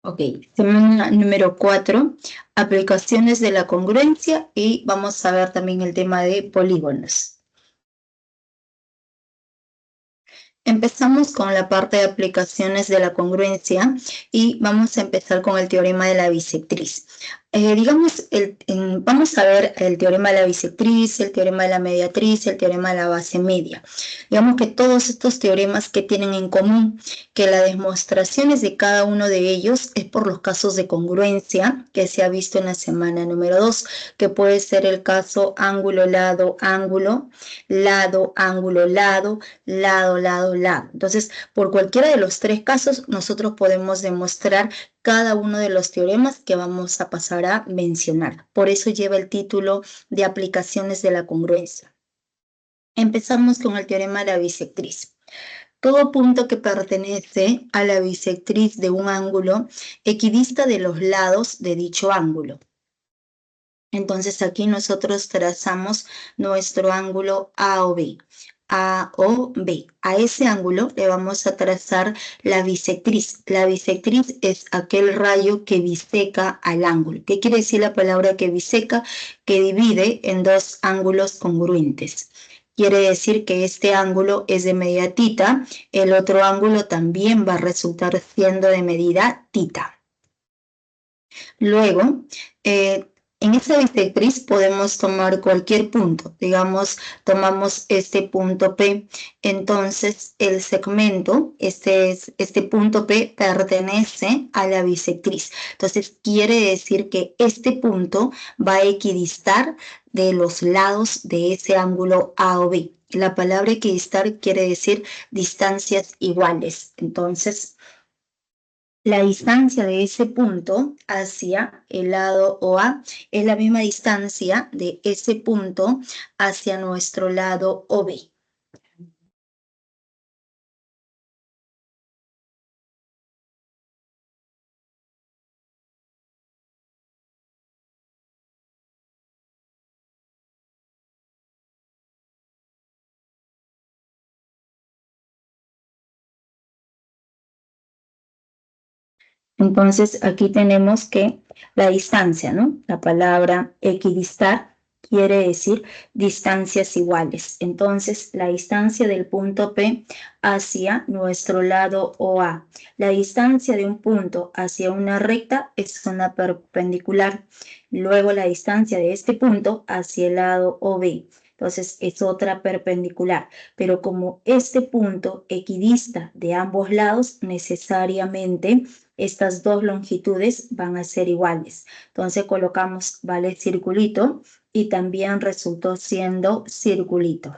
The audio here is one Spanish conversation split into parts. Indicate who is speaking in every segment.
Speaker 1: Ok, semana número 4, aplicaciones de la congruencia y vamos a ver también el tema de polígonos. Empezamos con la parte de aplicaciones de la congruencia y vamos a empezar con el teorema de la bisectriz. Vamos a ver el teorema de la bisectriz, el teorema de la mediatriz, el teorema de la base media. Digamos que todos estos teoremas que tienen en común que las demostraciones de cada uno de ellos es por los casos de congruencia que se ha visto en la semana número 2, que puede ser el caso ángulo, lado, ángulo, lado, ángulo, lado, lado, lado, lado. Entonces, por cualquiera de los tres casos, nosotros podemos demostrar cada uno de los teoremas que vamos a pasar a mencionar. Por eso lleva el título de aplicaciones de la congruencia. Empezamos con el teorema de la bisectriz. Todo punto que pertenece a la bisectriz de un ángulo equidista de los lados de dicho ángulo. Entonces aquí nosotros trazamos nuestro ángulo A o B. A o B. A ese ángulo le vamos a trazar la bisectriz. La bisectriz es aquel rayo que biseca al ángulo. ¿Qué quiere decir la palabra que biseca? Que divide en dos ángulos congruentes. Quiere decir que este ángulo es de medida tita, el otro ángulo también va a resultar siendo de medida tita. Luego, en esta bisectriz podemos tomar cualquier punto, digamos, tomamos este punto P, entonces el segmento, este punto P pertenece a la bisectriz, entonces quiere decir que este punto va a equidistar de los lados de ese ángulo A o B. La palabra equidistar quiere decir distancias iguales, entonces la distancia de ese punto hacia el lado OA es la misma distancia de ese punto hacia nuestro lado OB. Entonces aquí tenemos que la distancia, ¿no? La palabra equidistar quiere decir distancias iguales. Entonces la distancia del punto P hacia nuestro lado OA. La distancia de un punto hacia una recta es una perpendicular. Luego la distancia de este punto hacia el lado OB. Entonces es otra perpendicular, pero como este punto equidista de ambos lados, necesariamente estas dos longitudes van a ser iguales. Entonces colocamos vale circulito y también resultó siendo circulito.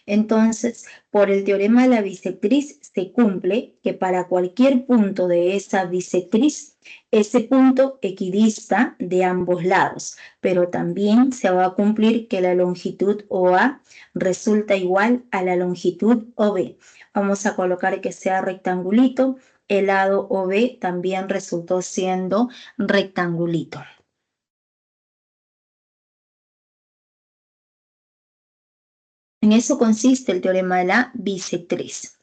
Speaker 1: Entonces, por el teorema de la bisectriz se cumple que para cualquier punto de esa bisectriz, ese punto equidista de ambos lados, pero también se va a cumplir que la longitud OA resulta igual a la longitud OB. Vamos a colocar que sea rectangulito, el lado OB también resultó siendo rectangulito. En eso consiste el teorema de la bisectriz.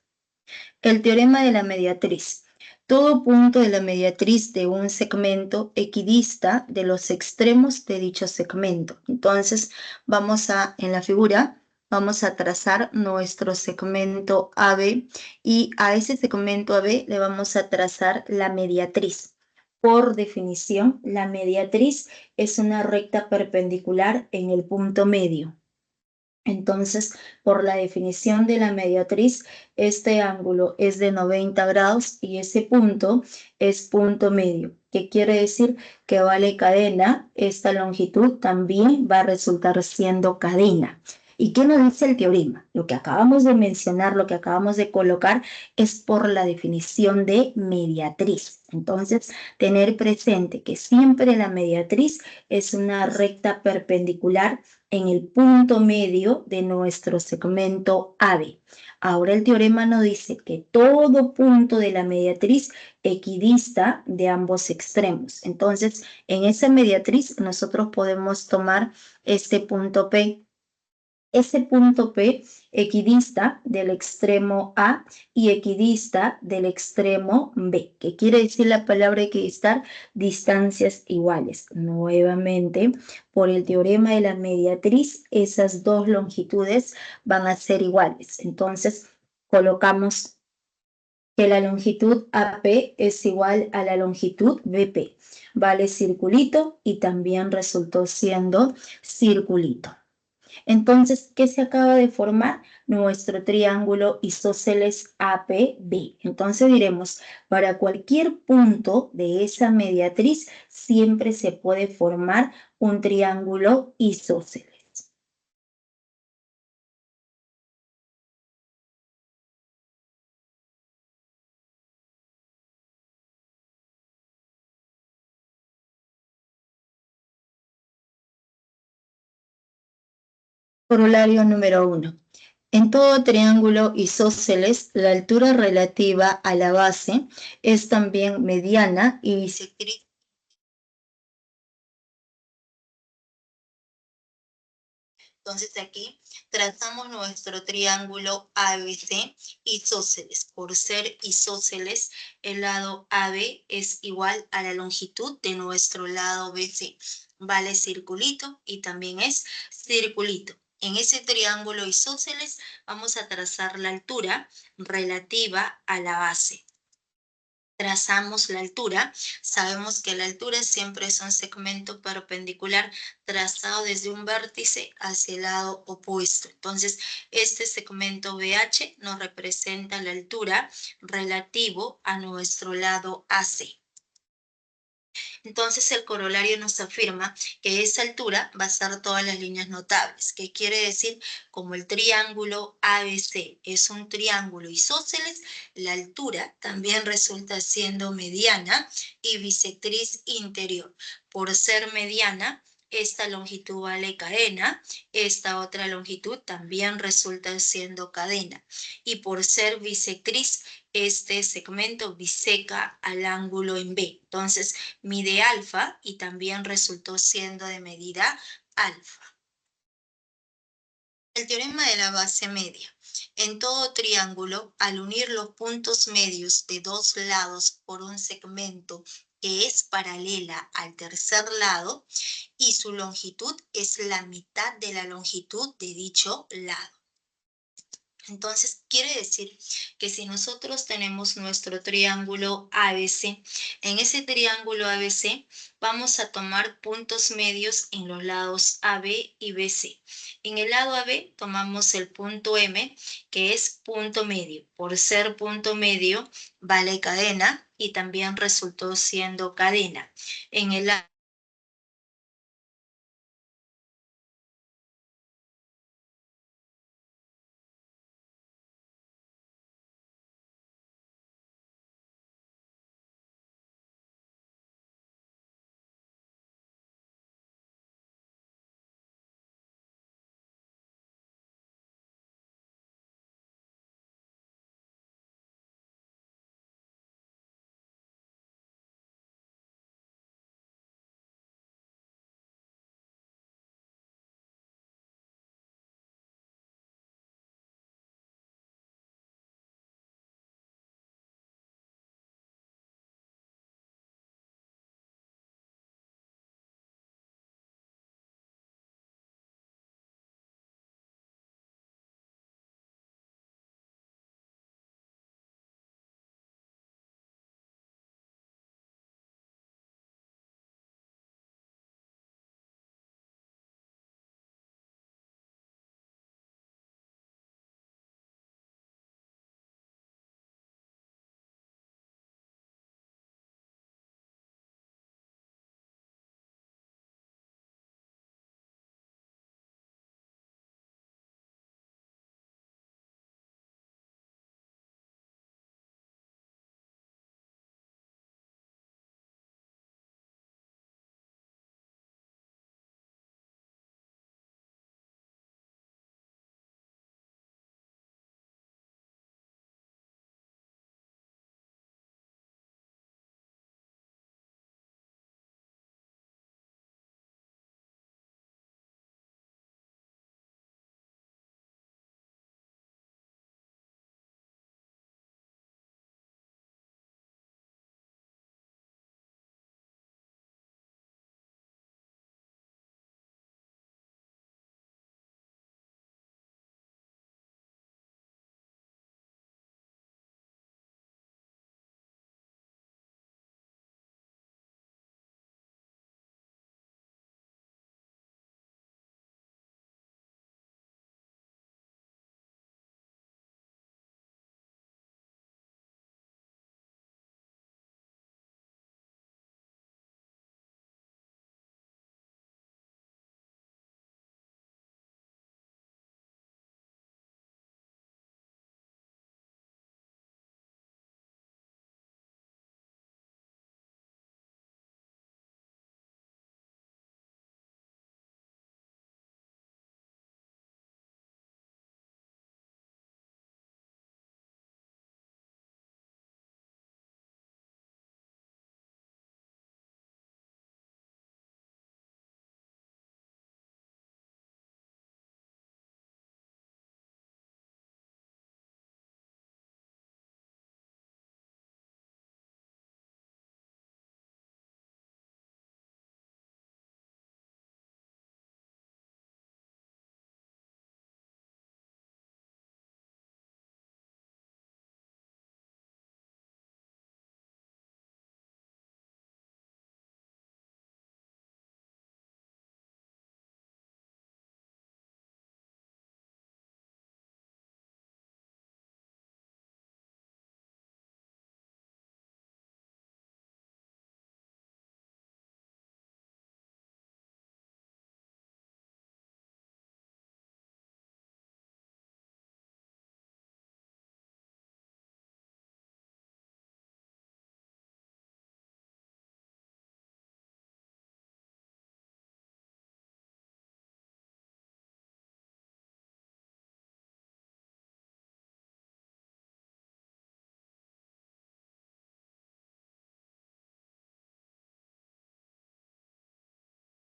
Speaker 1: El teorema de la mediatriz. Todo punto de la mediatriz de un segmento equidista de los extremos de dicho segmento. Entonces, en la figura, vamos a trazar nuestro segmento AB y a ese segmento AB le vamos a trazar la mediatriz. Por definición, la mediatriz es una recta perpendicular en el punto medio. Entonces, por la definición de la mediatriz, este ángulo es de 90 grados y ese punto es punto medio. ¿Qué quiere decir? Que vale cadena, esta longitud también va a resultar siendo cadena. ¿Y qué nos dice el teorema? Lo que acabamos de mencionar, lo que acabamos de colocar es por la definición de mediatriz. Entonces, tener presente que siempre la mediatriz es una recta perpendicular en el punto medio de nuestro segmento AB. Ahora el teorema nos dice que todo punto de la mediatriz equidista de ambos extremos. Entonces, en esa mediatriz nosotros podemos tomar este punto P ese punto P equidista del extremo A y equidista del extremo B. ¿Qué quiere decir la palabra equidistar? Distancias iguales. Nuevamente, por el teorema de la mediatriz, esas dos longitudes van a ser iguales. Entonces, colocamos que la longitud AP es igual a la longitud BP. Vale circulito y también resultó siendo circulito. Entonces, ¿qué se acaba de formar? Nuestro triángulo isósceles APB. Entonces diremos, para cualquier punto de esa mediatriz siempre se puede formar un triángulo isósceles. Corolario número 1. En todo triángulo isósceles, la altura relativa a la base es también mediana y bisectriz. Entonces aquí trazamos nuestro triángulo ABC isósceles. Por ser isósceles, el lado AB es igual a la longitud de nuestro lado BC. Vale circulito y también es circulito. En ese triángulo isósceles vamos a trazar la altura relativa a la base. Trazamos la altura, sabemos que la altura siempre es un segmento perpendicular trazado desde un vértice hacia el lado opuesto. Entonces, este segmento BH nos representa la altura relativo a nuestro lado AC. Entonces el corolario nos afirma que esa altura va a ser todas las líneas notables, que quiere decir como el triángulo ABC es un triángulo isósceles, la altura también resulta siendo mediana y bisectriz interior. Por ser mediana, esta longitud vale cadena, esta otra longitud también resulta siendo cadena. Y por ser bisectriz, este segmento biseca al ángulo en B. Entonces, mide alfa y también resultó siendo de medida alfa. El teorema de la base media. En todo triángulo, al unir los puntos medios de dos lados por un segmento que es paralela al tercer lado y su longitud es la mitad de la longitud de dicho lado. Entonces, quiere decir que si nosotros tenemos nuestro triángulo ABC, en ese triángulo ABC vamos a tomar puntos medios en los lados AB y BC. En el lado AB tomamos el punto M, que es punto medio. Por ser punto medio, vale cadena y también resultó siendo cadena. En el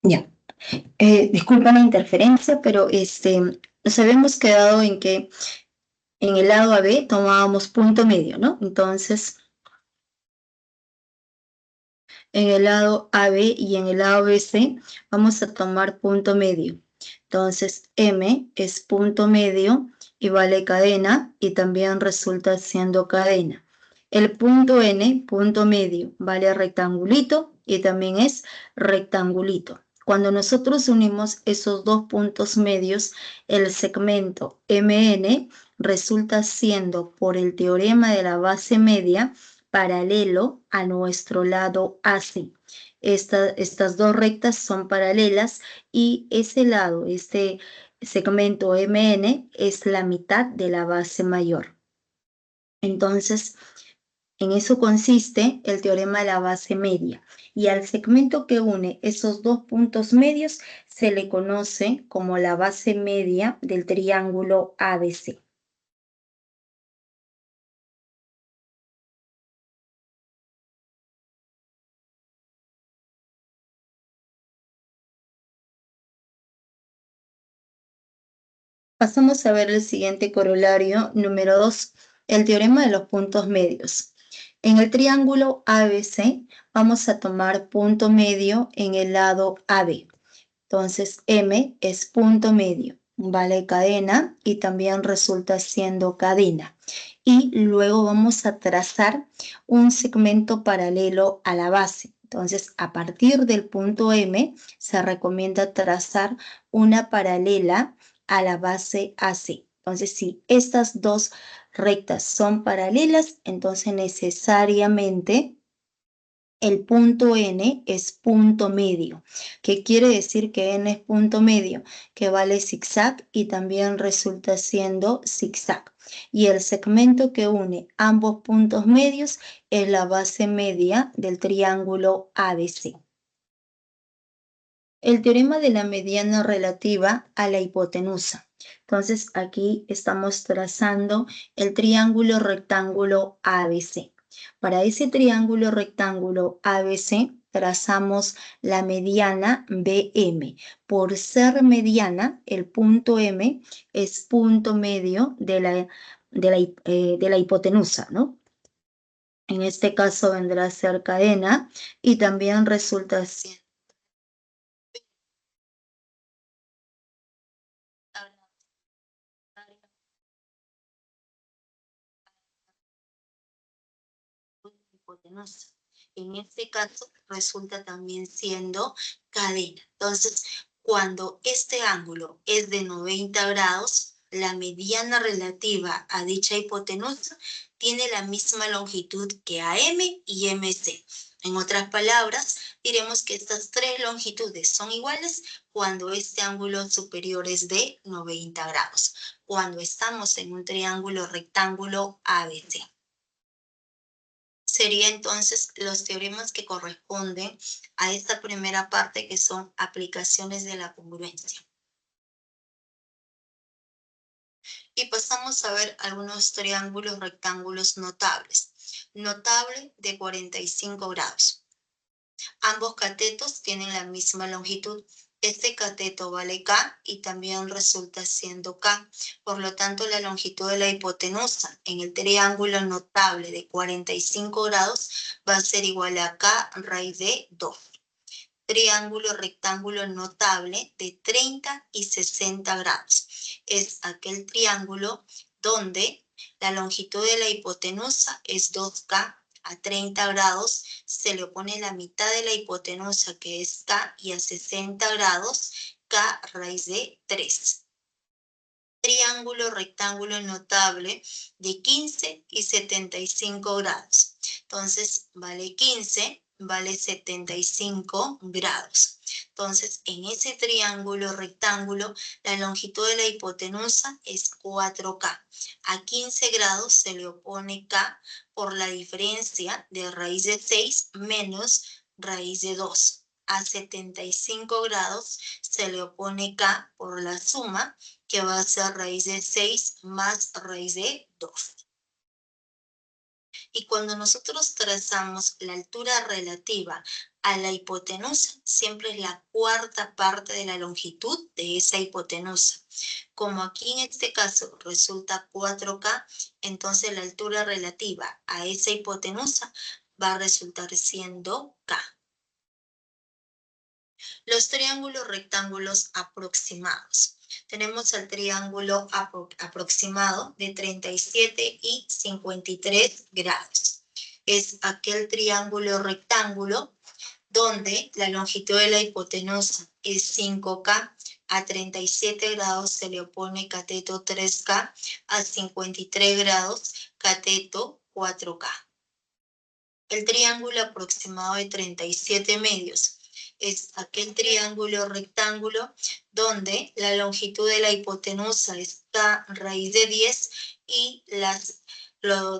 Speaker 1: Ya. Disculpa la interferencia, pero nos habíamos quedado en que en el lado AB tomábamos punto medio, ¿no? Entonces, en el lado AB y en el lado BC vamos a tomar punto medio. Entonces, M es punto medio y vale cadena y también resulta siendo cadena. El punto N, punto medio, vale rectangulito y también es rectangulito. Cuando nosotros unimos esos dos puntos medios, el segmento MN resulta siendo, por el teorema de la base media, paralelo a nuestro lado AC. Estas dos rectas son paralelas y ese lado, este segmento MN, es la mitad de la base mayor. Entonces, en eso consiste el teorema de la base media. Y al segmento que une esos dos puntos medios se le conoce como la base media del triángulo ABC. Pasamos a ver el siguiente corolario, número 2, el teorema de los puntos medios. En el triángulo ABC vamos a tomar punto medio en el lado AB. Entonces, M es punto medio, vale cadena y también resulta siendo cadena. Y luego vamos a trazar un segmento paralelo a la base. Entonces, a partir del punto M, se recomienda trazar una paralela a la base AC. Entonces, si estas dos rectas son paralelas, entonces necesariamente el punto N es punto medio. ¿Qué quiere decir que N es punto medio? Que vale zigzag y también resulta siendo zigzag. Y el segmento que une ambos puntos medios es la base media del triángulo ABC. El teorema de la mediana relativa a la hipotenusa. Entonces, aquí estamos trazando el triángulo rectángulo ABC. Para ese triángulo rectángulo ABC, trazamos la mediana BM. Por ser mediana, el punto M es punto medio de la hipotenusa, ¿no? En este caso vendrá a ser cadena y también resulta siendo hipotenusa. En este caso resulta también siendo cadena. Entonces, cuando este ángulo es de 90 grados, la mediana relativa a dicha hipotenusa tiene la misma longitud que AM y MC. En otras palabras, diremos que estas tres longitudes son iguales cuando este ángulo superior es de 90 grados, cuando estamos en un triángulo rectángulo ABC. Sería entonces los teoremas que corresponden a esta primera parte, que son aplicaciones de la congruencia. Y pasamos a ver algunos triángulos rectángulos notables. Notable de 45 grados. Ambos catetos tienen la misma longitud. Este cateto vale K y también resulta siendo K. Por lo tanto, la longitud de la hipotenusa en el triángulo notable de 45 grados va a ser igual a K raíz de 2. Triángulo rectángulo notable de 30 y 60 grados. Es aquel triángulo donde la longitud de la hipotenusa es 2K. A 30 grados se le opone la mitad de la hipotenusa, que es K, y a 60 grados K raíz de 3. Triángulo rectángulo notable de 15 y 75 grados. Entonces, vale 15, vale 75 grados. Entonces, en ese triángulo rectángulo, la longitud de la hipotenusa es 4K. A 15 grados se le opone K por la diferencia de raíz de 6 menos raíz de 2. A 75 grados se le opone K por la suma, que va a ser raíz de 6 más raíz de 2. Y cuando nosotros trazamos la altura relativa a la hipotenusa, siempre es la cuarta parte de la longitud de esa hipotenusa. Como aquí en este caso resulta 4K, entonces la altura relativa a esa hipotenusa va a resultar siendo K. Los triángulos rectángulos aproximados. Tenemos el triángulo aproximado de 37 y 53 grados. Es aquel triángulo rectángulo donde la longitud de la hipotenusa es 5K, a 37 grados se le opone cateto 3K, a 53 grados cateto 4K. El triángulo aproximado de 37 medios es aquel triángulo rectángulo donde la longitud de la hipotenusa está raíz de 10 y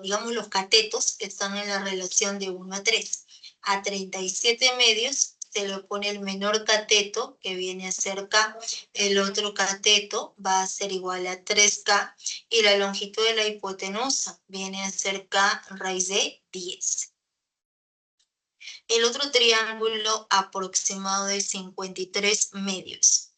Speaker 1: digamos, los catetos están en la relación de 1 a 3. A 37 medios se le opone el menor cateto, que viene a ser K, el otro cateto va a ser igual a 3K, y la longitud de la hipotenusa viene a ser K raíz de 10. El otro triángulo aproximado de 53 medios.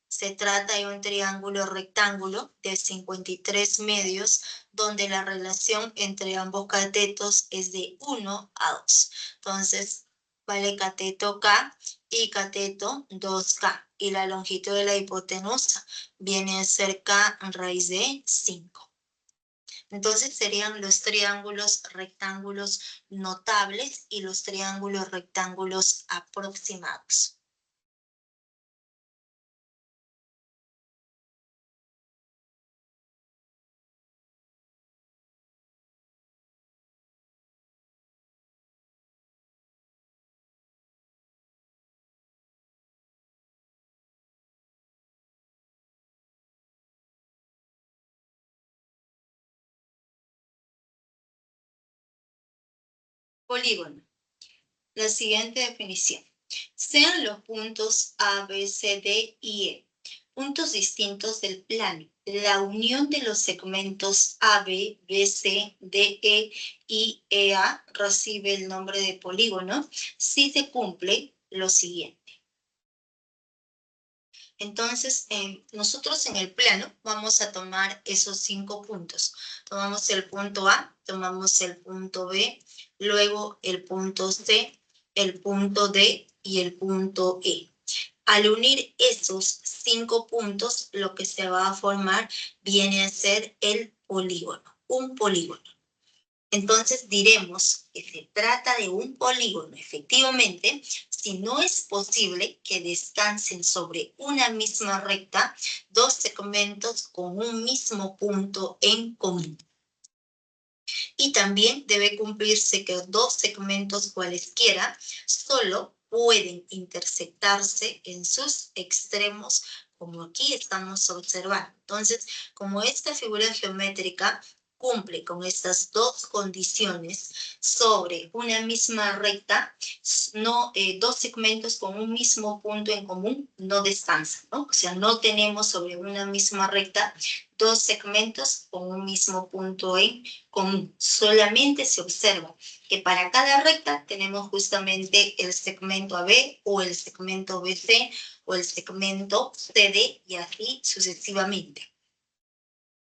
Speaker 1: Se trata de un triángulo rectángulo de 53 medios, donde la relación entre ambos catetos es de 1 a 2. Entonces, vale cateto K y cateto 2K. Y la longitud de la hipotenusa viene a ser K raíz de 5. Entonces serían los triángulos rectángulos notables y los triángulos rectángulos aproximados. Polígono. La siguiente definición. Sean los puntos A, B, C, D y E puntos distintos del plano. La unión de los segmentos AB, BC, DE y EA recibe el nombre de polígono si se cumple lo siguiente. Entonces, nosotros en el plano vamos a tomar esos 5 puntos. Tomamos el punto A, tomamos el punto B, luego el punto C, el punto D y el punto E. Al unir esos 5 puntos, lo que se va a formar viene a ser el polígono, un polígono. Entonces diremos que se trata de un polígono, efectivamente, si no es posible que descansen sobre una misma recta dos segmentos con un mismo punto en común. Y también debe cumplirse que dos segmentos cualesquiera solo pueden intersectarse en sus extremos, como aquí estamos observando. Entonces, como esta figura geométrica cumple con estas dos condiciones sobre una misma recta, dos segmentos con un mismo punto en común no descansan, ¿no? O sea, no tenemos sobre una misma recta dos segmentos con un mismo punto en común. Solamente se observa que para cada recta tenemos justamente el segmento AB o el segmento BC o el segmento CD y así sucesivamente.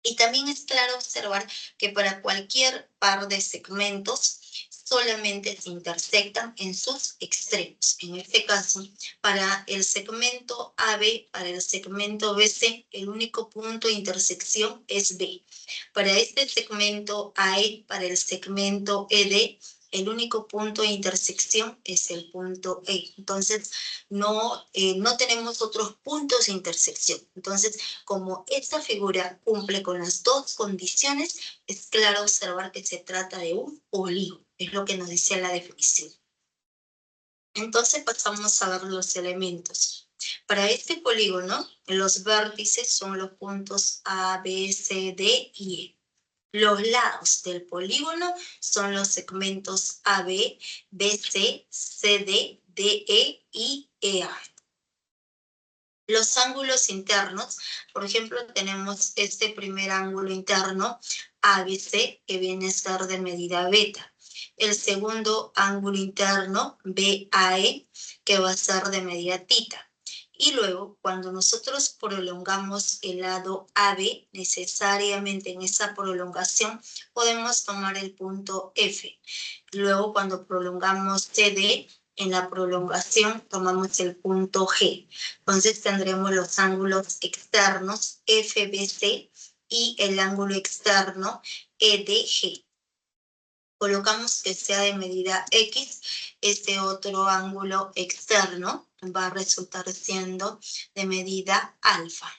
Speaker 1: Y también es claro observar que para cualquier par de segmentos solamente se intersectan en sus extremos. En este caso, para el segmento AB, para el segmento BC, el único punto de intersección es B. Para este segmento AE, para el segmento ED, el único punto de intersección es el punto E. Entonces, no tenemos otros puntos de intersección. Entonces, como esta figura cumple con las dos condiciones, es claro observar que se trata de un polígono. Es lo que nos dice la definición. Entonces pasamos a ver los elementos. Para este polígono, los vértices son los puntos A, B, C, D y E. Los lados del polígono son los segmentos AB, BC, CD, DE y EA. Los ángulos internos, por ejemplo, tenemos este primer ángulo interno, ABC, que viene a ser de medida beta. el segundo ángulo interno, BAE, que va a ser de medida tita. Y luego, cuando nosotros prolongamos el lado AB, necesariamente en esa prolongación podemos tomar el punto F. Luego, cuando prolongamos CD, en la prolongación tomamos el punto G. Entonces tendremos los ángulos externos FBC y el ángulo externo EDG. Colocamos que sea de medida X, este otro ángulo externo va a resultar siendo de medida alfa.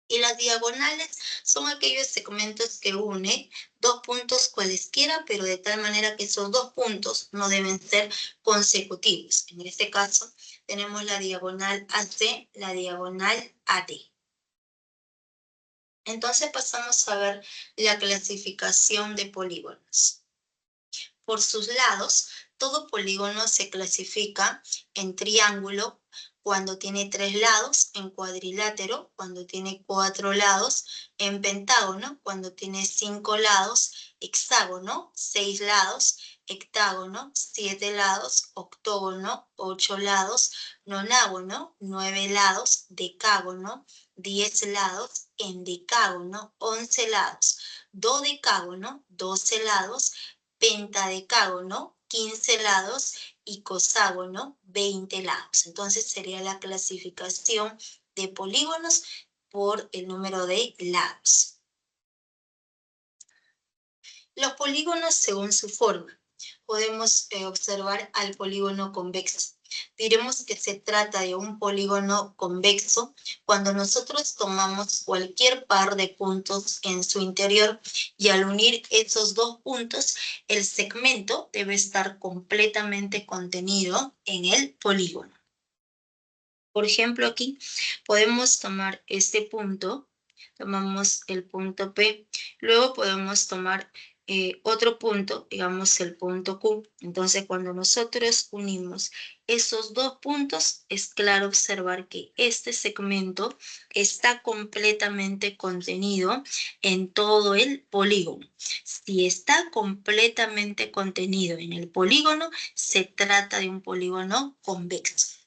Speaker 1: Y las diagonales son aquellos segmentos que unen dos puntos cualesquiera, pero de tal manera que esos dos puntos no deben ser consecutivos. En este caso, tenemos la diagonal AC, la diagonal AD. Entonces pasamos a ver la clasificación de polígonos. Por sus lados, todo polígono se clasifica en triángulo cuando tiene 3 lados, en cuadrilátero cuando tiene 4 lados, en pentágono cuando tiene 5 lados, hexágono 6 lados, hectágono 7 lados, octógono 8 lados, nonágono 9 lados, decágono 10 lados, endecágono 11 lados, dodecágono 12 lados, pentadecágono 15 lados y coságono 20 lados. Entonces sería la clasificación de polígonos por el número de lados. Los polígonos según su forma. Podemos observar al polígono convexo. Diremos que se trata de un polígono convexo cuando nosotros tomamos cualquier par de puntos en su interior y al unir esos dos puntos, el segmento debe estar completamente contenido en el polígono. Por ejemplo, aquí podemos tomar este punto, tomamos el punto P, luego podemos tomar otro punto, digamos el punto Q. Entonces, cuando nosotros unimos esos dos puntos, es claro observar que este segmento está completamente contenido en todo el polígono. Si está completamente contenido en el polígono, se trata de un polígono convexo.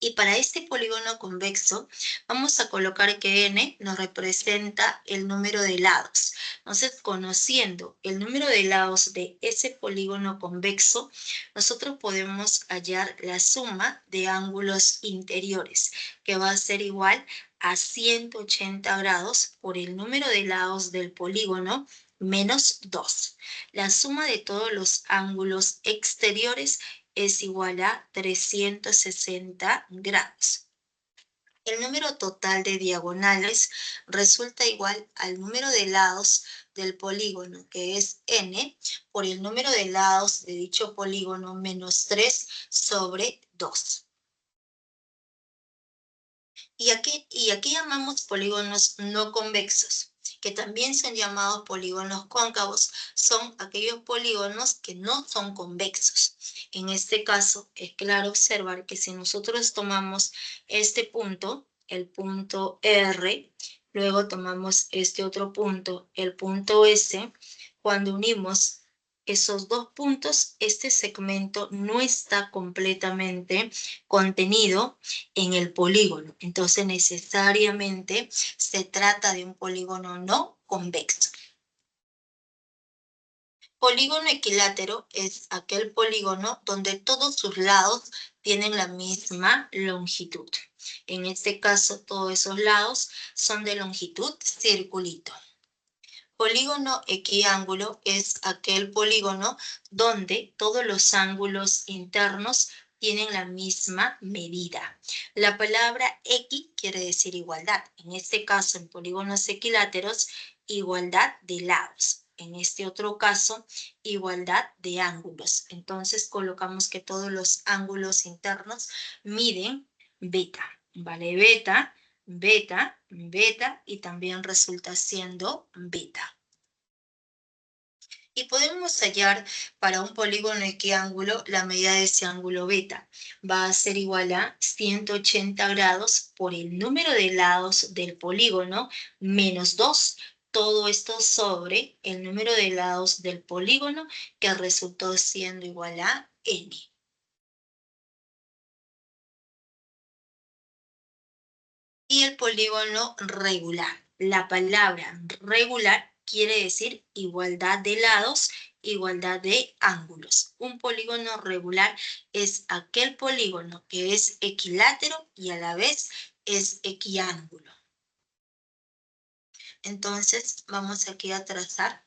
Speaker 1: Y para este polígono convexo, vamos a colocar que n nos representa el número de lados. Entonces, conociendo el número de lados de ese polígono convexo, nosotros podemos hallar la suma de ángulos interiores, que va a ser igual a 180 grados por el número de lados del polígono menos 2. La suma de todos los ángulos exteriores es igual a 360 grados. El número total de diagonales resulta igual al número de lados del polígono, que es n, por el número de lados de dicho polígono menos 3 sobre 2. Y aquí llamamos polígonos no convexos, que también son llamados polígonos cóncavos. Son aquellos polígonos que no son convexos. En este caso, es claro observar que si nosotros tomamos este punto, el punto R, luego tomamos este otro punto, el punto S, cuando unimos esos dos puntos, este segmento no está completamente contenido en el polígono. Entonces, necesariamente se trata de un polígono no convexo. Polígono equilátero es aquel polígono donde todos sus lados tienen la misma longitud. En este caso, todos esos lados son de longitud circulito. Polígono equiángulo es aquel polígono donde todos los ángulos internos tienen la misma medida. La palabra equi quiere decir igualdad. En este caso, en polígonos equiláteros, igualdad de lados. En este otro caso, igualdad de ángulos. Entonces, colocamos que todos los ángulos internos miden beta. Vale, beta, beta, beta y también resulta siendo beta. Y podemos hallar para un polígono equiángulo la medida de ese ángulo beta. Va a ser igual a 180 grados por el número de lados del polígono menos 2 todo esto sobre el número de lados del polígono que resultó siendo igual a n. Y el polígono regular. La palabra regular quiere decir igualdad de lados, igualdad de ángulos. Un polígono regular es aquel polígono que es equilátero y a la vez es equiángulo. Entonces, vamos aquí a trazar.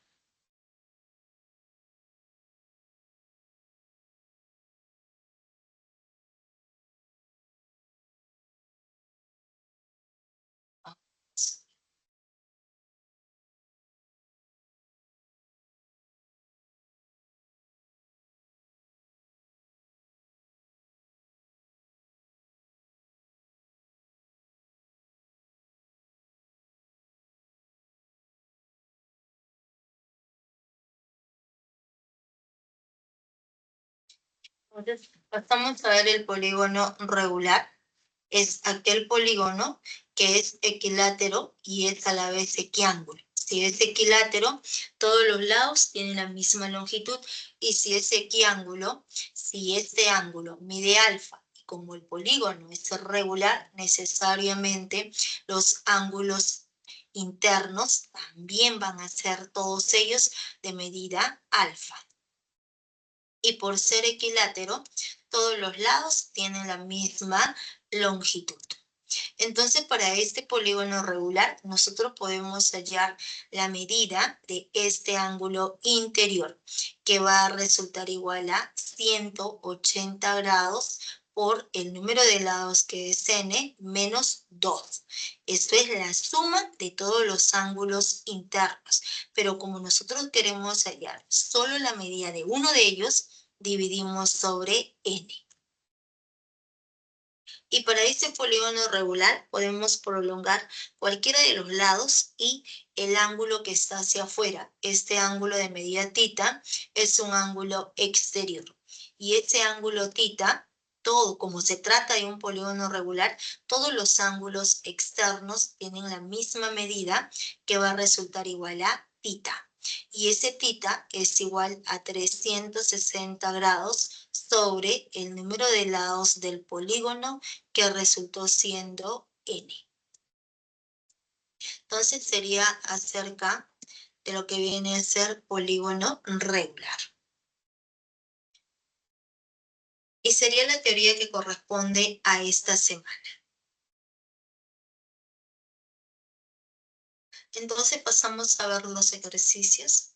Speaker 1: Entonces, pasamos a ver el polígono regular. Es aquel polígono que es equilátero y es a la vez equiángulo. Si es equilátero, todos los lados tienen la misma longitud, y si es equiángulo, si este ángulo mide alfa, y como el polígono es regular, necesariamente los ángulos internos también van a ser todos ellos de medida alfa. Y por ser equilátero, todos los lados tienen la misma longitud. Entonces, para este polígono regular, nosotros podemos hallar la medida de este ángulo interior, que va a resultar igual a 180 grados por el número de lados, que es n, menos 2. Esto es la suma de todos los ángulos internos. Pero como nosotros queremos hallar solo la medida de uno de ellos, dividimos sobre n. Y para este polígono regular podemos prolongar cualquiera de los lados y el ángulo que está hacia afuera. Este ángulo de medida θ es un ángulo exterior. Y ese ángulo θ, todo como se trata de un polígono regular, todos los ángulos externos tienen la misma medida, que va a resultar igual a θ. Y ese θ es igual a 360 grados sobre el número de lados del polígono, que resultó siendo n. Entonces sería acerca de lo que viene a ser polígono regular. Y sería la teoría que corresponde a esta semana. Entonces pasamos a ver los ejercicios.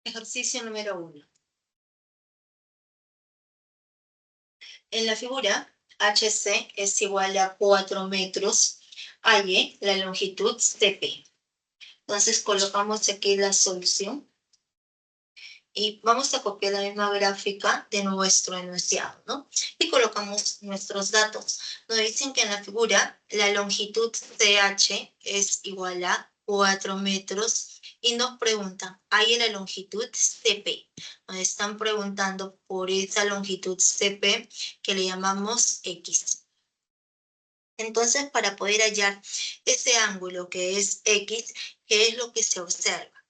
Speaker 1: Ejercicio número 1. En la figura, HC es igual a 4 metros, AY, la longitud CP. Entonces colocamos aquí la solución y vamos a copiar la misma gráfica de nuestro enunciado, ¿no? Y colocamos nuestros datos. Nos dicen que en la figura la longitud CH es igual a 4 metros y nos preguntan, ¿hay la longitud CP? Nos están preguntando por esa longitud CP que le llamamos X. Entonces, para poder hallar ese ángulo que es X, ¿qué es lo que se observa?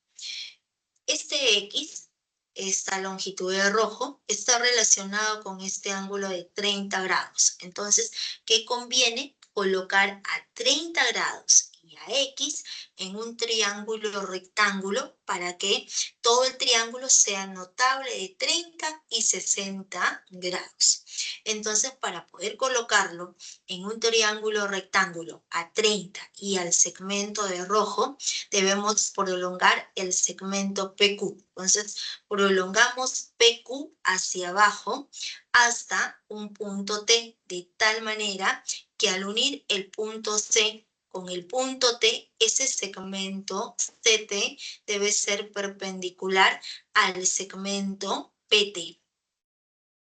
Speaker 1: Este X, esta longitud de rojo, está relacionado con este ángulo de 30 grados. Entonces, ¿qué conviene? Colocar a 30 grados y a X en un triángulo rectángulo para que todo el triángulo sea notable de 30 y 60 grados. Entonces, para poder colocarlo en un triángulo rectángulo a 30 y al segmento de rojo, debemos prolongar el segmento PQ. Entonces, prolongamos PQ hacia abajo hasta un punto T, de tal manera que al unir el punto C con el punto T, ese segmento CT debe ser perpendicular al segmento PT.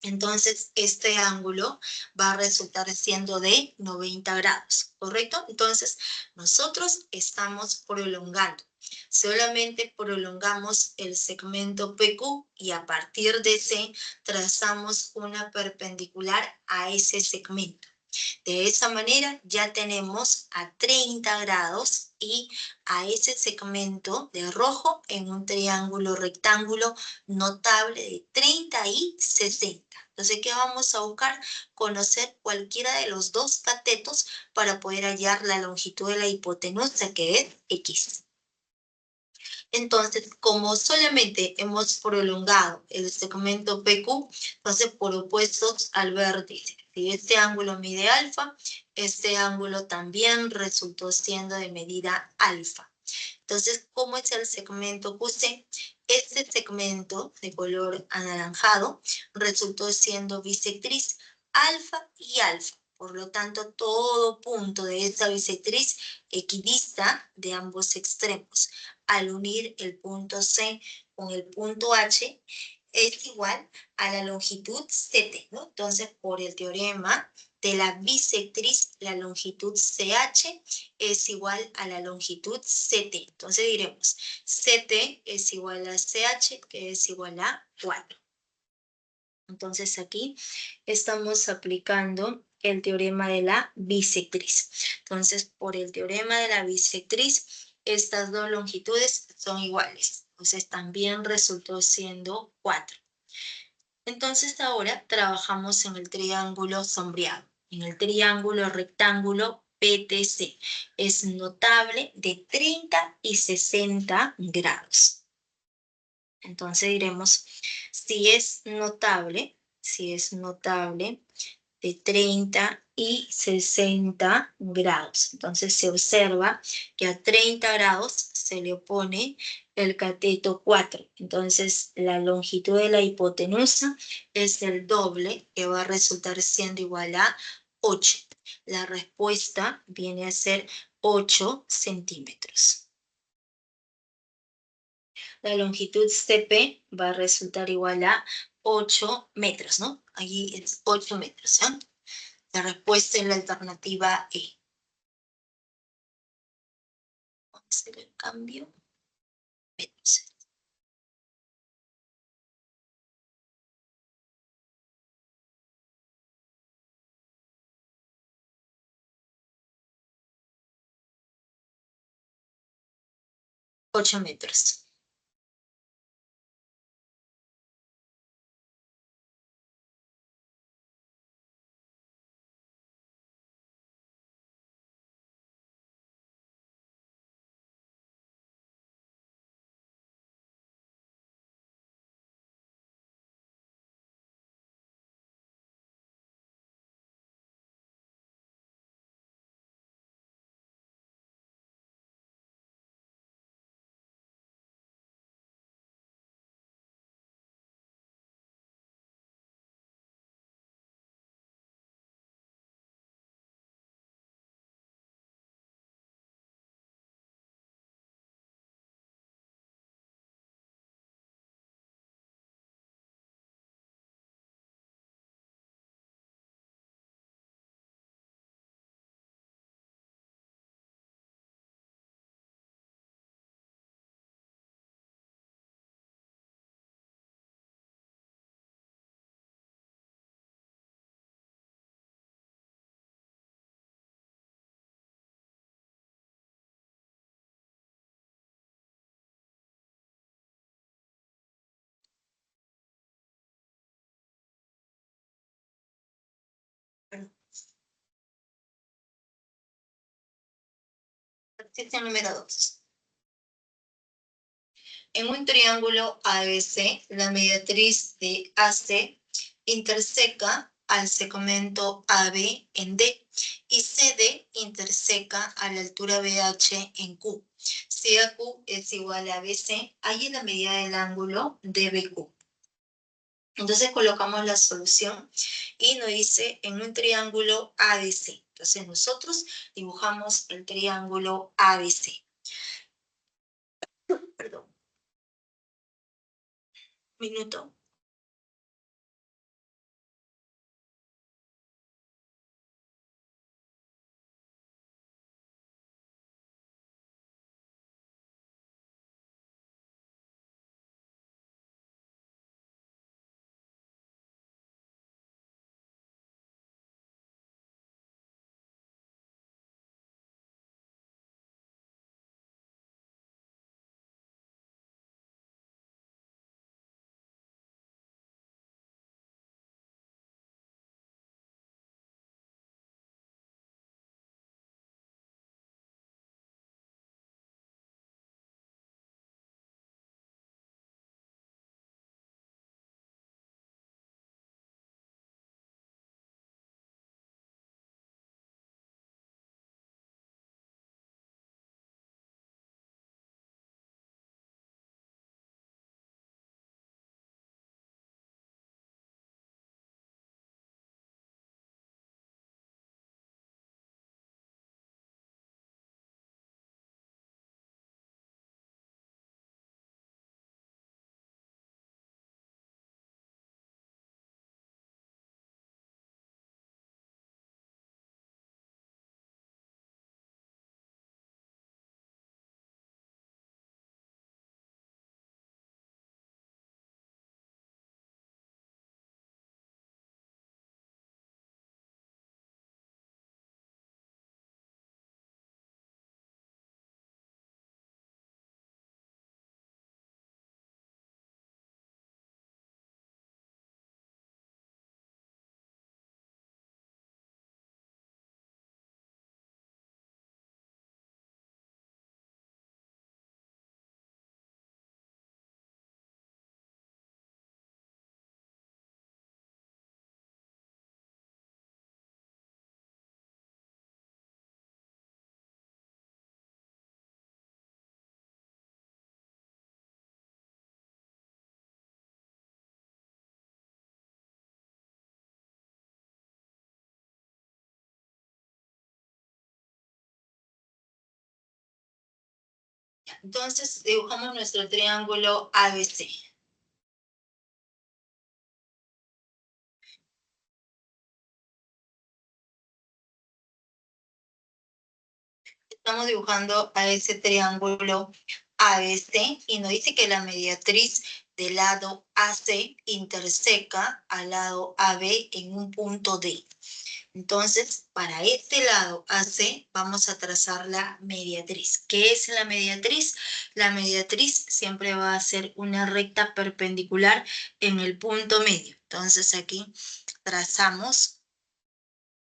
Speaker 1: Entonces, este ángulo va a resultar siendo de 90 grados, ¿correcto? Entonces, nosotros estamos prolongando. Solamente prolongamos el segmento PQ y a partir de C trazamos una perpendicular a ese segmento. De esa manera ya tenemos a 30 grados y a ese segmento de rojo en un triángulo rectángulo notable de 30 y 60. Entonces, ¿qué vamos a buscar? Conocer cualquiera de los dos catetos para poder hallar la longitud de la hipotenusa, que es X. Entonces, como solamente hemos prolongado el segmento PQ, entonces por opuestos al vértice. Si este ángulo mide alfa, este ángulo también resultó siendo de medida alfa. Entonces, ¿cómo es el segmento QC? Este segmento de color anaranjado resultó siendo bisectriz alfa y alfa. Por lo tanto, todo punto de esta bisectriz equidista de ambos extremos. Al unir el punto C con el punto H, es igual a la longitud CT, ¿no? Entonces, por el teorema de la bisectriz, la longitud CH es igual a la longitud CT. Entonces diremos, CT es igual a CH, que es igual a 4. Entonces aquí estamos aplicando el teorema de la bisectriz. Entonces, por el teorema de la bisectriz, estas dos longitudes son iguales. Entonces, también resultó siendo 4. Entonces, ahora trabajamos en el triángulo sombreado. En el triángulo rectángulo PTC. Es notable de 30 y 60 grados. Entonces diremos, si es notable de 30 y 60 grados. Entonces se observa que a 30 grados se le opone el cateto 4. Entonces la longitud de la hipotenusa es el doble, que va a resultar siendo igual a 8. La respuesta viene a ser 8 centímetros. La longitud CP va a resultar igual a 8 metros, ¿no? Allí es 8 metros, ¿ya? La respuesta es la alternativa E. Vamos a hacer el cambio. Metros. Ocho metros. Ejercicio número 2. En un triángulo ABC, la mediatriz de AC interseca al segmento AB en D y CD interseca a la altura BH en Q. Si AQ es igual a BC, hay la medida del ángulo DBQ. Entonces colocamos la solución y nos dice en un triángulo ABC. Entonces nosotros dibujamos el triángulo ABC. Perdón. Minuto. Entonces dibujamos nuestro triángulo ABC. Estamos dibujando a ese triángulo ABC y nos dice que la mediatriz del lado AC interseca al lado AB en un punto D. Entonces, para este lado AC vamos a trazar la mediatriz. ¿Qué es la mediatriz? La mediatriz siempre va a ser una recta perpendicular en el punto medio. Entonces aquí trazamos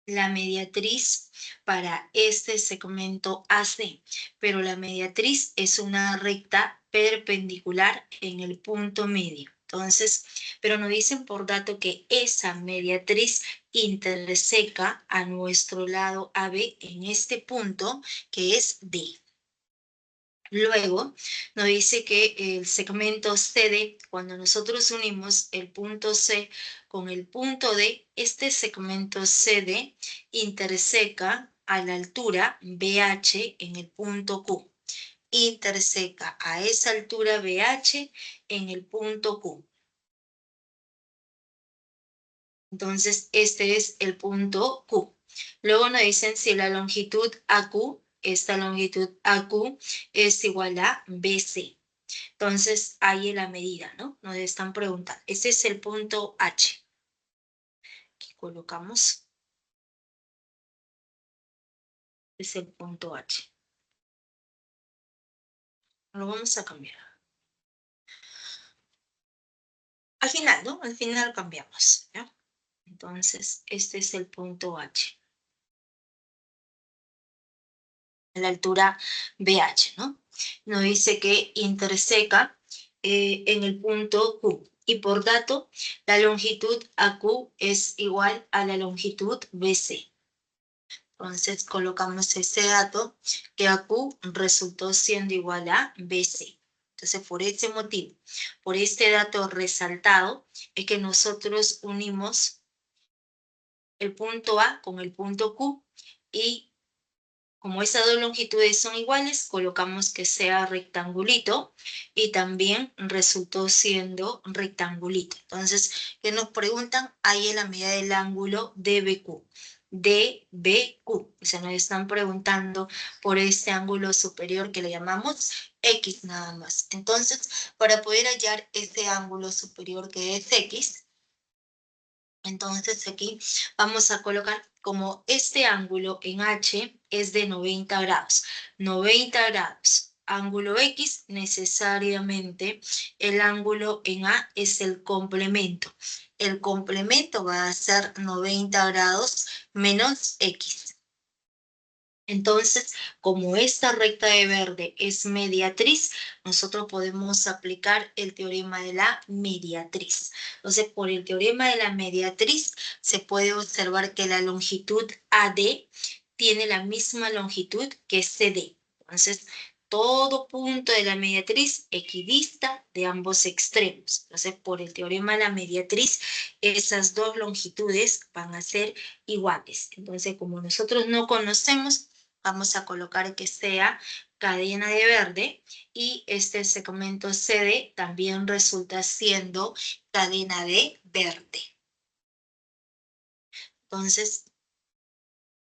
Speaker 1: la mediatriz para este segmento AC, pero la mediatriz es una recta perpendicular en el punto medio. Entonces, pero nos dicen por dato que esa mediatriz interseca a nuestro lado AB en este punto que es D. Luego nos dice que el segmento CD, cuando nosotros unimos el punto C con el punto D, este segmento CD interseca a la altura BH en el punto Q. Interseca a esa altura BH en el punto Q. Entonces, este es el punto Q. Luego nos dicen si la longitud AQ, esta longitud AQ es igual a BC. Entonces, ahí es la medida, ¿no? Nos están preguntando. Este es el punto H. Aquí colocamos. Este es el punto H. Lo vamos a cambiar. Al final, ¿no? Al final cambiamos, ¿ya? Entonces, este es el punto H. A la altura BH, ¿no? Nos dice que interseca en el punto Q. Y por tanto, la longitud AQ es igual a la longitud BC. Entonces colocamos ese dato que AQ resultó siendo igual a BC. Entonces por ese motivo, por este dato resaltado, es que nosotros unimos el punto A con el punto Q y como esas dos longitudes son iguales, colocamos que sea rectangulito y también resultó siendo rectangulito. Entonces, ¿qué nos preguntan? Ahí en la medida del ángulo DBQ. DBQ. O sea, nos están preguntando por este ángulo superior que le llamamos X nada más. Entonces, para poder hallar este ángulo superior que es X, entonces aquí vamos a colocar como este ángulo en H es de 90 grados. 90 grados. Ángulo X, necesariamente el ángulo en A es el complemento. El complemento va a ser 90 grados menos X. Entonces, como esta recta de verde es mediatriz, nosotros podemos aplicar el teorema de la mediatriz. Entonces, por el teorema de la mediatriz, se puede observar que la longitud AD tiene la misma longitud que CD. Entonces, todo punto de la mediatriz equidista de ambos extremos. Entonces, por el teorema de la mediatriz, esas dos longitudes van a ser iguales. Entonces, como nosotros no conocemos, vamos a colocar que sea cadena de verde y este segmento CD también resulta siendo cadena de verde. Entonces,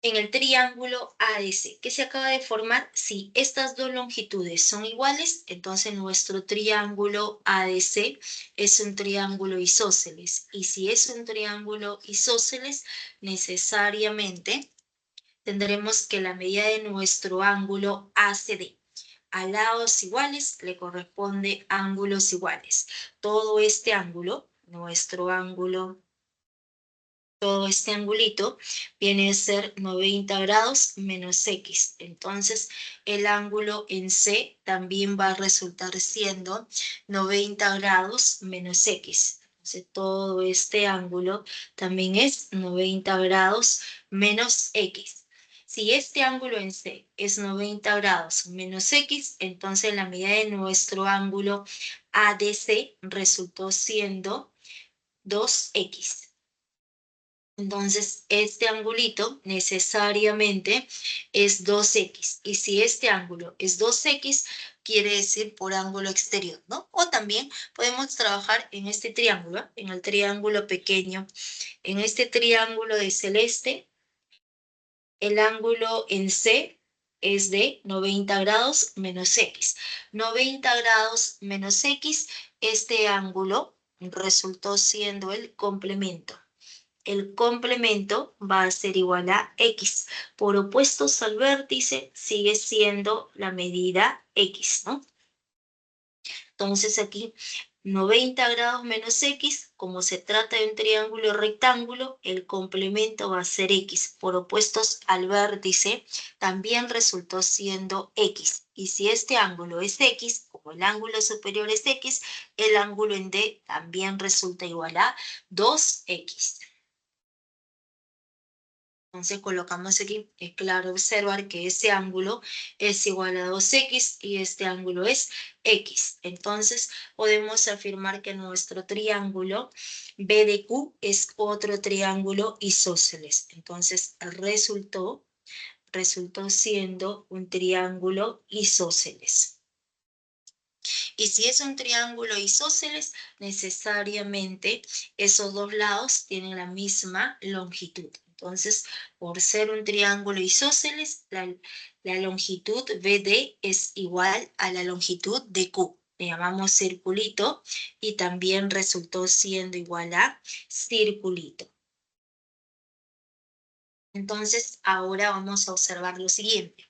Speaker 1: en el triángulo ADC que se acaba de formar, si estas dos longitudes son iguales, entonces nuestro triángulo ADC es un triángulo isósceles. Y si es un triángulo isósceles, necesariamente tendremos que la medida de nuestro ángulo ACD a lados iguales le corresponde ángulos iguales. Todo este ángulo, nuestro ángulo, todo este angulito viene a ser 90 grados menos X. Entonces, el ángulo en C también va a resultar siendo 90 grados menos X. Entonces, todo este ángulo también es 90 grados menos X. Si este ángulo en C es 90 grados menos X, entonces la medida de nuestro ángulo ADC resultó siendo 2X. Entonces, este angulito necesariamente es 2X. Y si este ángulo es 2X, quiere decir por ángulo exterior, ¿no? O también podemos trabajar en este triángulo, en el triángulo pequeño. En este triángulo de celeste, el ángulo en C es de 90 grados menos X. 90 grados menos X, este ángulo resultó siendo el complemento. El complemento va a ser igual a X. Por opuestos al vértice, sigue siendo la medida X, ¿no? Entonces aquí 90 grados menos X, como se trata de un triángulo rectángulo, el complemento va a ser X. Por opuestos al vértice, también resultó siendo X. Y si este ángulo es X, como el ángulo superior es X, el ángulo en D también resulta igual a 2X. Entonces colocamos aquí, es claro observar que ese ángulo es igual a 2X y este ángulo es X. Entonces podemos afirmar que nuestro triángulo BDQ es otro triángulo isósceles. Entonces resultó siendo un triángulo isósceles. Y si es un triángulo isósceles, necesariamente esos dos lados tienen la misma longitud. Entonces, por ser un triángulo isósceles, la longitud BD es igual a la longitud de Q. Le llamamos circulito y también resultó siendo igual a circulito. Entonces, ahora vamos a observar lo siguiente.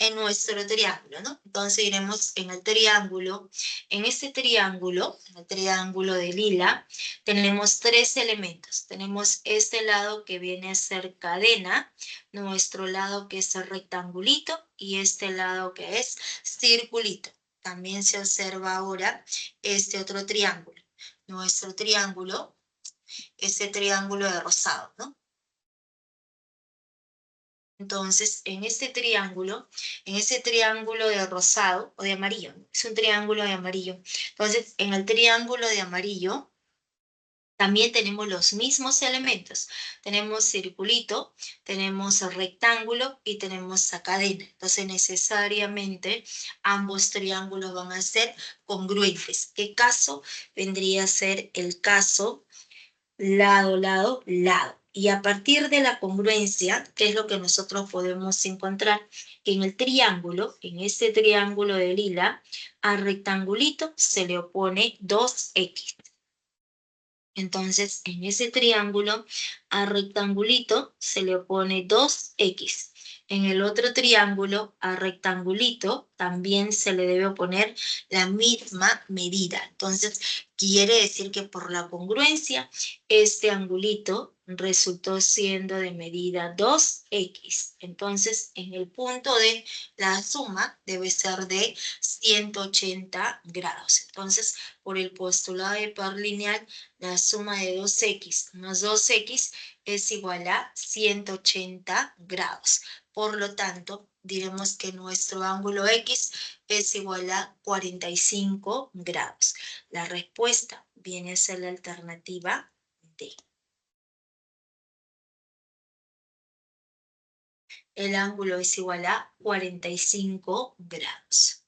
Speaker 1: En nuestro triángulo, ¿no? Entonces iremos en el triángulo. En este triángulo, en el triángulo de lila, tenemos tres elementos. Tenemos este lado que viene a ser cadena, nuestro lado que es el rectangulito y este lado que es circulito. también se observa ahora este otro triángulo. Nuestro triángulo, este triángulo de rosado, ¿no? Entonces, en ese triángulo de rosado o de amarillo, ¿no? Es un triángulo de amarillo. Entonces, en el triángulo de amarillo también tenemos los mismos elementos. Tenemos circulito, tenemos rectángulo y tenemos la cadena. Entonces, necesariamente ambos triángulos van a ser congruentes. ¿Qué caso? Vendría a ser el caso lado, lado, lado. Y a partir de la congruencia, ¿qué es lo que nosotros podemos encontrar? Que en el triángulo, en este triángulo de lila, al rectangulito se le opone 2x. Entonces, en ese triángulo, al rectangulito se le opone 2x. En el otro triángulo, al rectangulito, también se le debe oponer la misma medida. Entonces, quiere decir que por la congruencia, este angulito resultó siendo de medida 2x. Entonces, en el punto de la suma debe ser de 180 grados. Entonces, por el postulado de par lineal, la suma de 2x más 2x es igual a 180 grados. Por lo tanto, diremos que nuestro ángulo X es igual a 45 grados. La respuesta viene a ser la alternativa D. El ángulo es igual a 45 grados.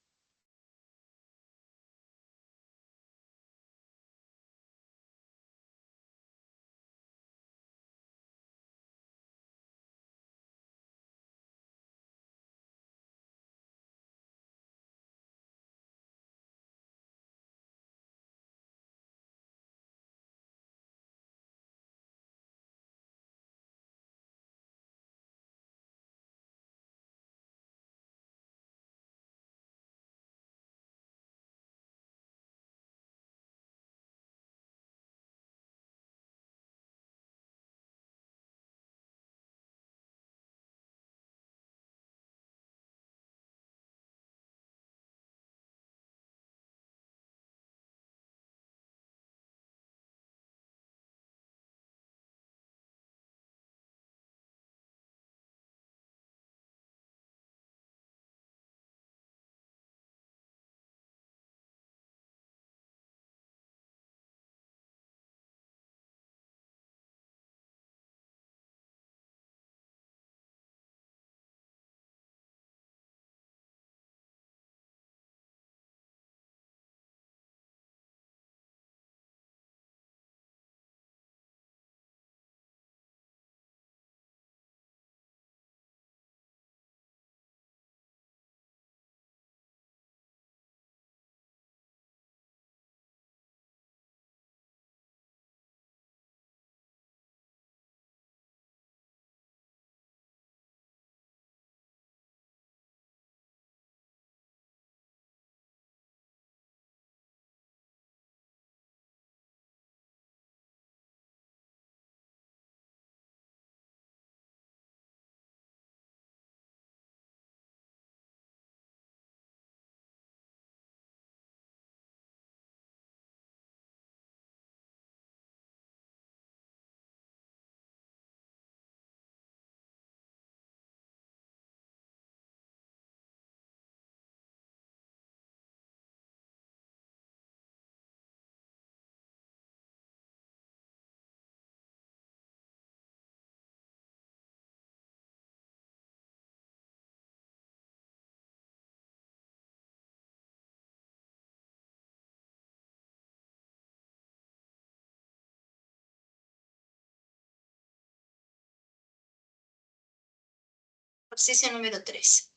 Speaker 1: Ejercicio número 3.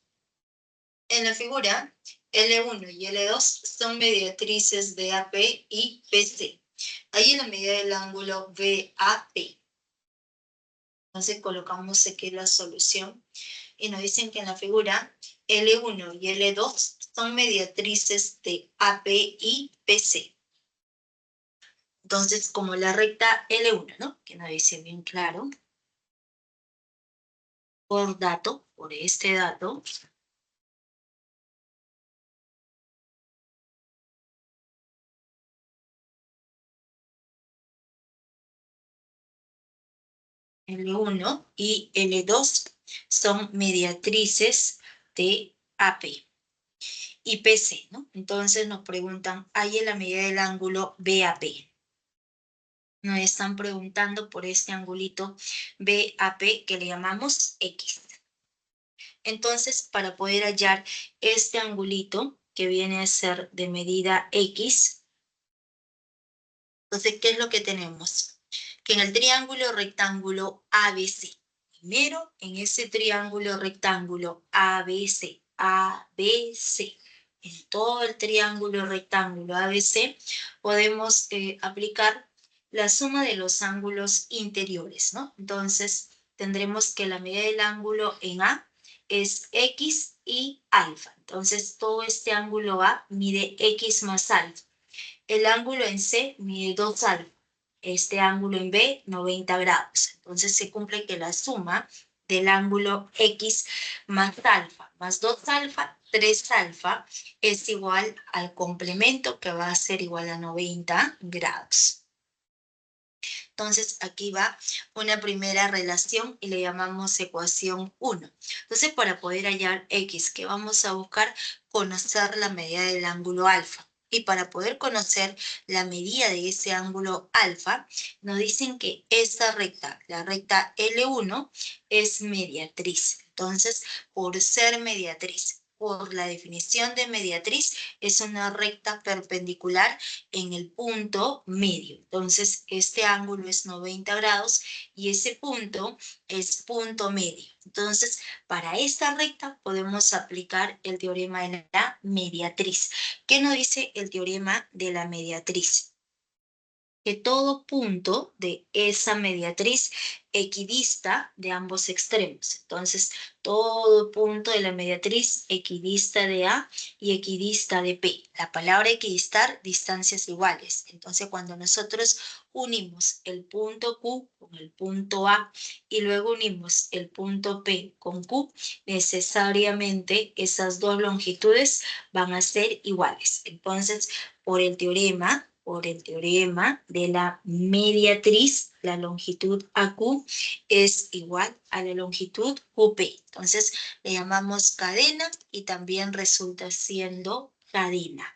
Speaker 1: En la figura, L1 y L2 son mediatrices de AP y PC. Ahí la medida del ángulo VAP. Entonces colocamos aquí la solución y nos dicen que en la figura L1 y L2 son mediatrices de AP y PC. Entonces, como la recta L1, ¿no? Que nos dice bien claro, por este dato, L1 y L2 son mediatrices de AP y PC, ¿no? Entonces nos preguntan, ¿hay en la medida del ángulo BAP? Nos están preguntando por este angulito BAP que le llamamos X. Entonces, para poder hallar este angulito que viene a ser de medida X, entonces, ¿qué es lo que tenemos? Que en el triángulo rectángulo ABC, primero en ese triángulo rectángulo ABC, ABC, en todo el triángulo rectángulo ABC, podemos aplicar la suma de los ángulos interiores, ¿no? Entonces, tendremos que la medida del ángulo en A es X y alfa. Entonces, todo este ángulo A mide X más alfa. El ángulo en C mide 2 alfa. Este ángulo en B, 90 grados. Entonces se cumple que la suma del ángulo X más alfa, más 2 alfa, 3 alfa, es igual al complemento que va a ser igual a 90 grados. Entonces aquí va una primera relación y le llamamos ecuación 1. Entonces para poder hallar X, ¿qué vamos a buscar? Conocer la medida del ángulo alfa. Y para poder conocer la medida de ese ángulo alfa, nos dicen que esta recta, la recta L1, es mediatriz. Entonces, por ser mediatriz, por la definición de mediatriz, es una recta perpendicular en el punto medio. Entonces, este ángulo es 90 grados y ese punto es punto medio. Entonces, para esta recta podemos aplicar el teorema de la mediatriz. ¿Qué nos dice el teorema de la mediatriz? Que todo punto de esa mediatriz equidista de ambos extremos. Entonces, todo punto de la mediatriz equidista de A y equidista de P. La palabra equidistar, distancias iguales. Entonces, cuando nosotros unimos el punto Q con el punto A y luego unimos el punto P con Q, necesariamente esas dos longitudes van a ser iguales. Entonces, por el teorema de la mediatriz, la longitud AQ es igual a la longitud QP. Entonces, le llamamos cadena y también resulta siendo cadena.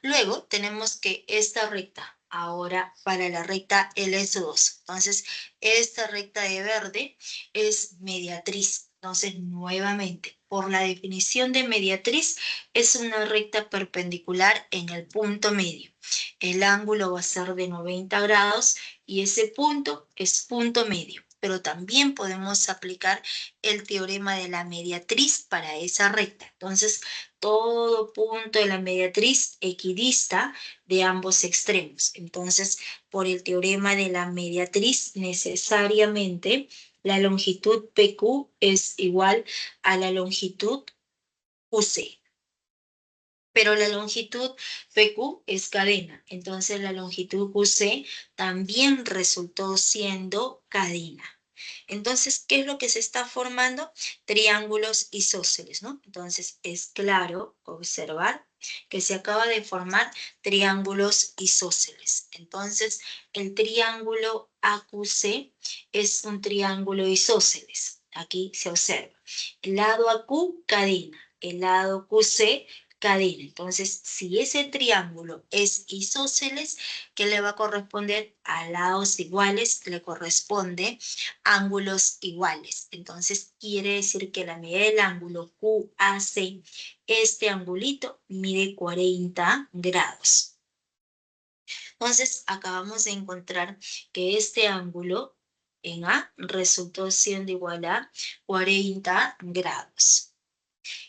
Speaker 1: Luego, tenemos que esta recta, ahora para la recta LS2. Entonces, esta recta de verde es mediatriz. Entonces, nuevamente, por la definición de mediatriz, es una recta perpendicular en el punto medio. El ángulo va a ser de 90 grados y ese punto es punto medio. Pero también podemos aplicar el teorema de la mediatriz para esa recta. Entonces, todo punto de la mediatriz equidista de ambos extremos. Entonces, por el teorema de la mediatriz, necesariamente la longitud PQ es igual a la longitud QC. Pero la longitud PQ es cadena, entonces la longitud QC también resultó siendo cadena. Entonces, ¿qué es lo que se está formando? Triángulos isósceles, ¿no? Entonces, es claro observar que se acaba de formar triángulos isósceles. Entonces, el triángulo AQC es un triángulo isósceles. Aquí se observa. El lado AQ, cadena. El lado QC, cadena. Entonces, si ese triángulo es isósceles, ¿qué le va a corresponder? A lados iguales le corresponde ángulos iguales. Entonces, quiere decir que la medida del ángulo QAC, este angulito, mide 40 grados. Entonces, acabamos de encontrar que este ángulo en A resultó siendo igual a 40 grados.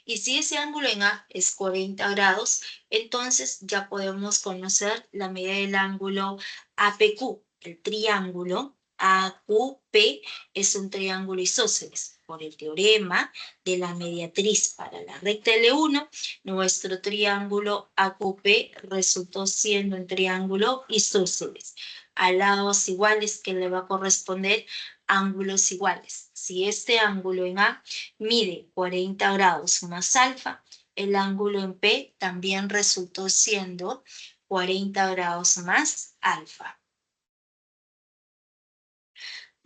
Speaker 1: Y si ese ángulo en A es 40 grados, entonces ya podemos conocer la medida del ángulo APQ. El triángulo AQP es un triángulo isósceles. Por el teorema de la mediatriz para la recta L1, nuestro triángulo AQP resultó siendo un triángulo isósceles. A lados iguales que le va a corresponder ángulos iguales. Si este ángulo en A mide 40 grados más alfa, el ángulo en P también resultó siendo 40 grados más alfa.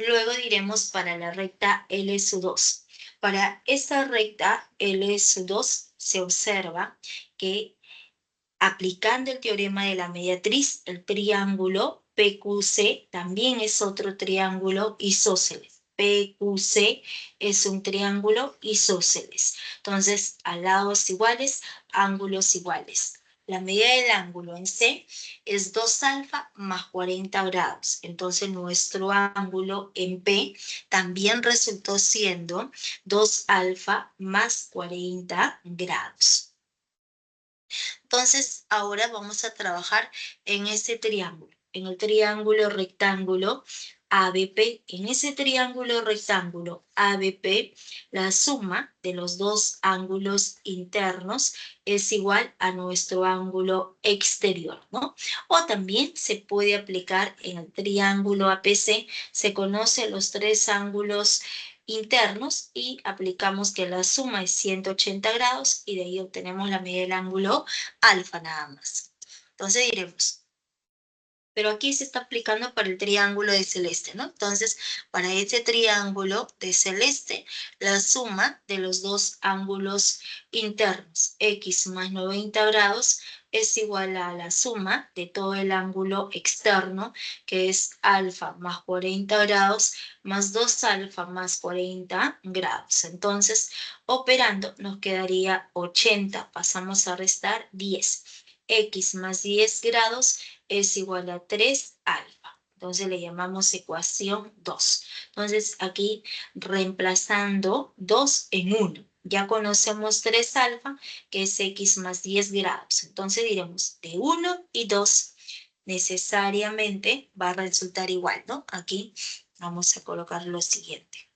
Speaker 1: Luego diremos para la recta L sub 2. Para esta recta L sub 2 se observa que aplicando el teorema de la mediatriz, el triángulo PQC también es otro triángulo isósceles. PQC es un triángulo isósceles. Entonces, a lados iguales, ángulos iguales. La medida del ángulo en C es 2 alfa más 40 grados. Entonces, nuestro ángulo en P también resultó siendo 2 alfa más 40 grados. Entonces, ahora vamos a trabajar en ese triángulo, en el triángulo rectángulo ABP. En ese triángulo rectángulo ABP, la suma de los dos ángulos internos es igual a nuestro ángulo exterior, ¿no? O también se puede aplicar en el triángulo APC, se conocen los tres ángulos internos y aplicamos que la suma es 180 grados y de ahí obtenemos la medida del ángulo alfa nada más. Entonces diremos, pero aquí se está aplicando para el triángulo de celeste, ¿no? Entonces, para este triángulo de celeste, la suma de los dos ángulos internos, x más 90 grados, es igual a la suma de todo el ángulo externo, que es alfa más 40 grados, más 2 alfa más 40 grados. Entonces, operando, nos quedaría 80, pasamos a restar 10. X más 10 grados es igual a 3 alfa. Entonces le llamamos ecuación 2. Entonces aquí reemplazando 2 en 1. Ya conocemos 3 alfa, que es x más 10 grados. Entonces diremos de 1 y 2 necesariamente va a resultar igual, ¿no? Aquí vamos a colocar lo siguiente.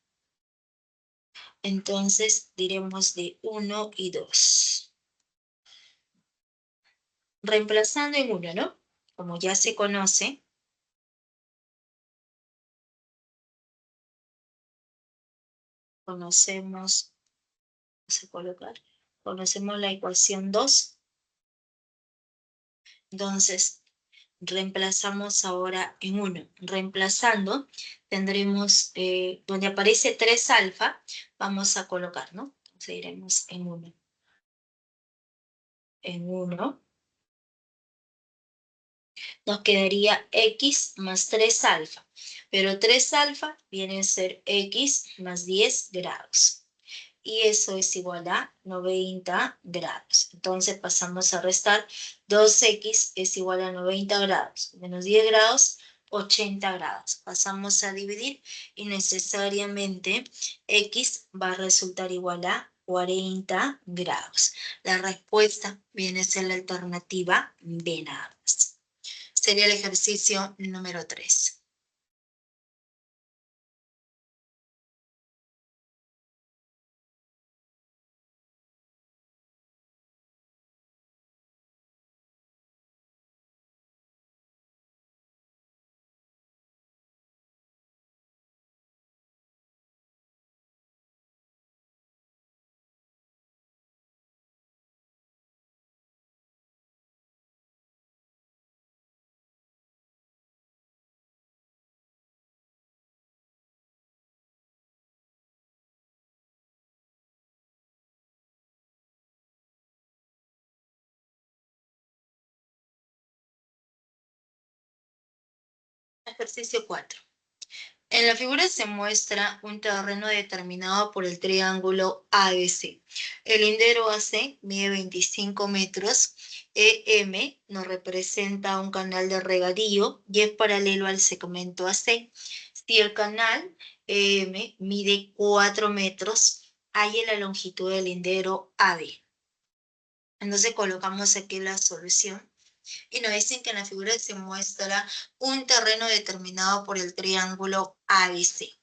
Speaker 1: Entonces diremos de 1 y 2. Reemplazando en 1, ¿no? Como ya se conoce, conocemos, vamos a colocar, conocemos la ecuación 2. Entonces, reemplazamos ahora en 1. Reemplazando, tendremos, donde aparece 3 alfa, vamos a colocar, ¿no? Entonces iremos en 1. En 1. Nos quedaría x más 3 alfa. Pero 3 alfa viene a ser x más 10 grados. Y eso es igual a 90 grados. Entonces pasamos a restar 2x es igual a 90 grados, menos 10 grados, 80 grados. Pasamos a dividir y necesariamente x va a resultar igual a 40 grados. La respuesta viene a ser la alternativa B nada más. Sería el ejercicio número 3. Ejercicio 4. En la figura se muestra un terreno determinado por el triángulo ABC. El lindero AC mide 25 metros. EM nos representa un canal de regadío y es paralelo al segmento AC. Si el canal EM mide 4 metros, hay la longitud del lindero AB. Entonces colocamos aquí la solución. Y nos dicen que en la figura se muestra un terreno determinado por el triángulo ABC.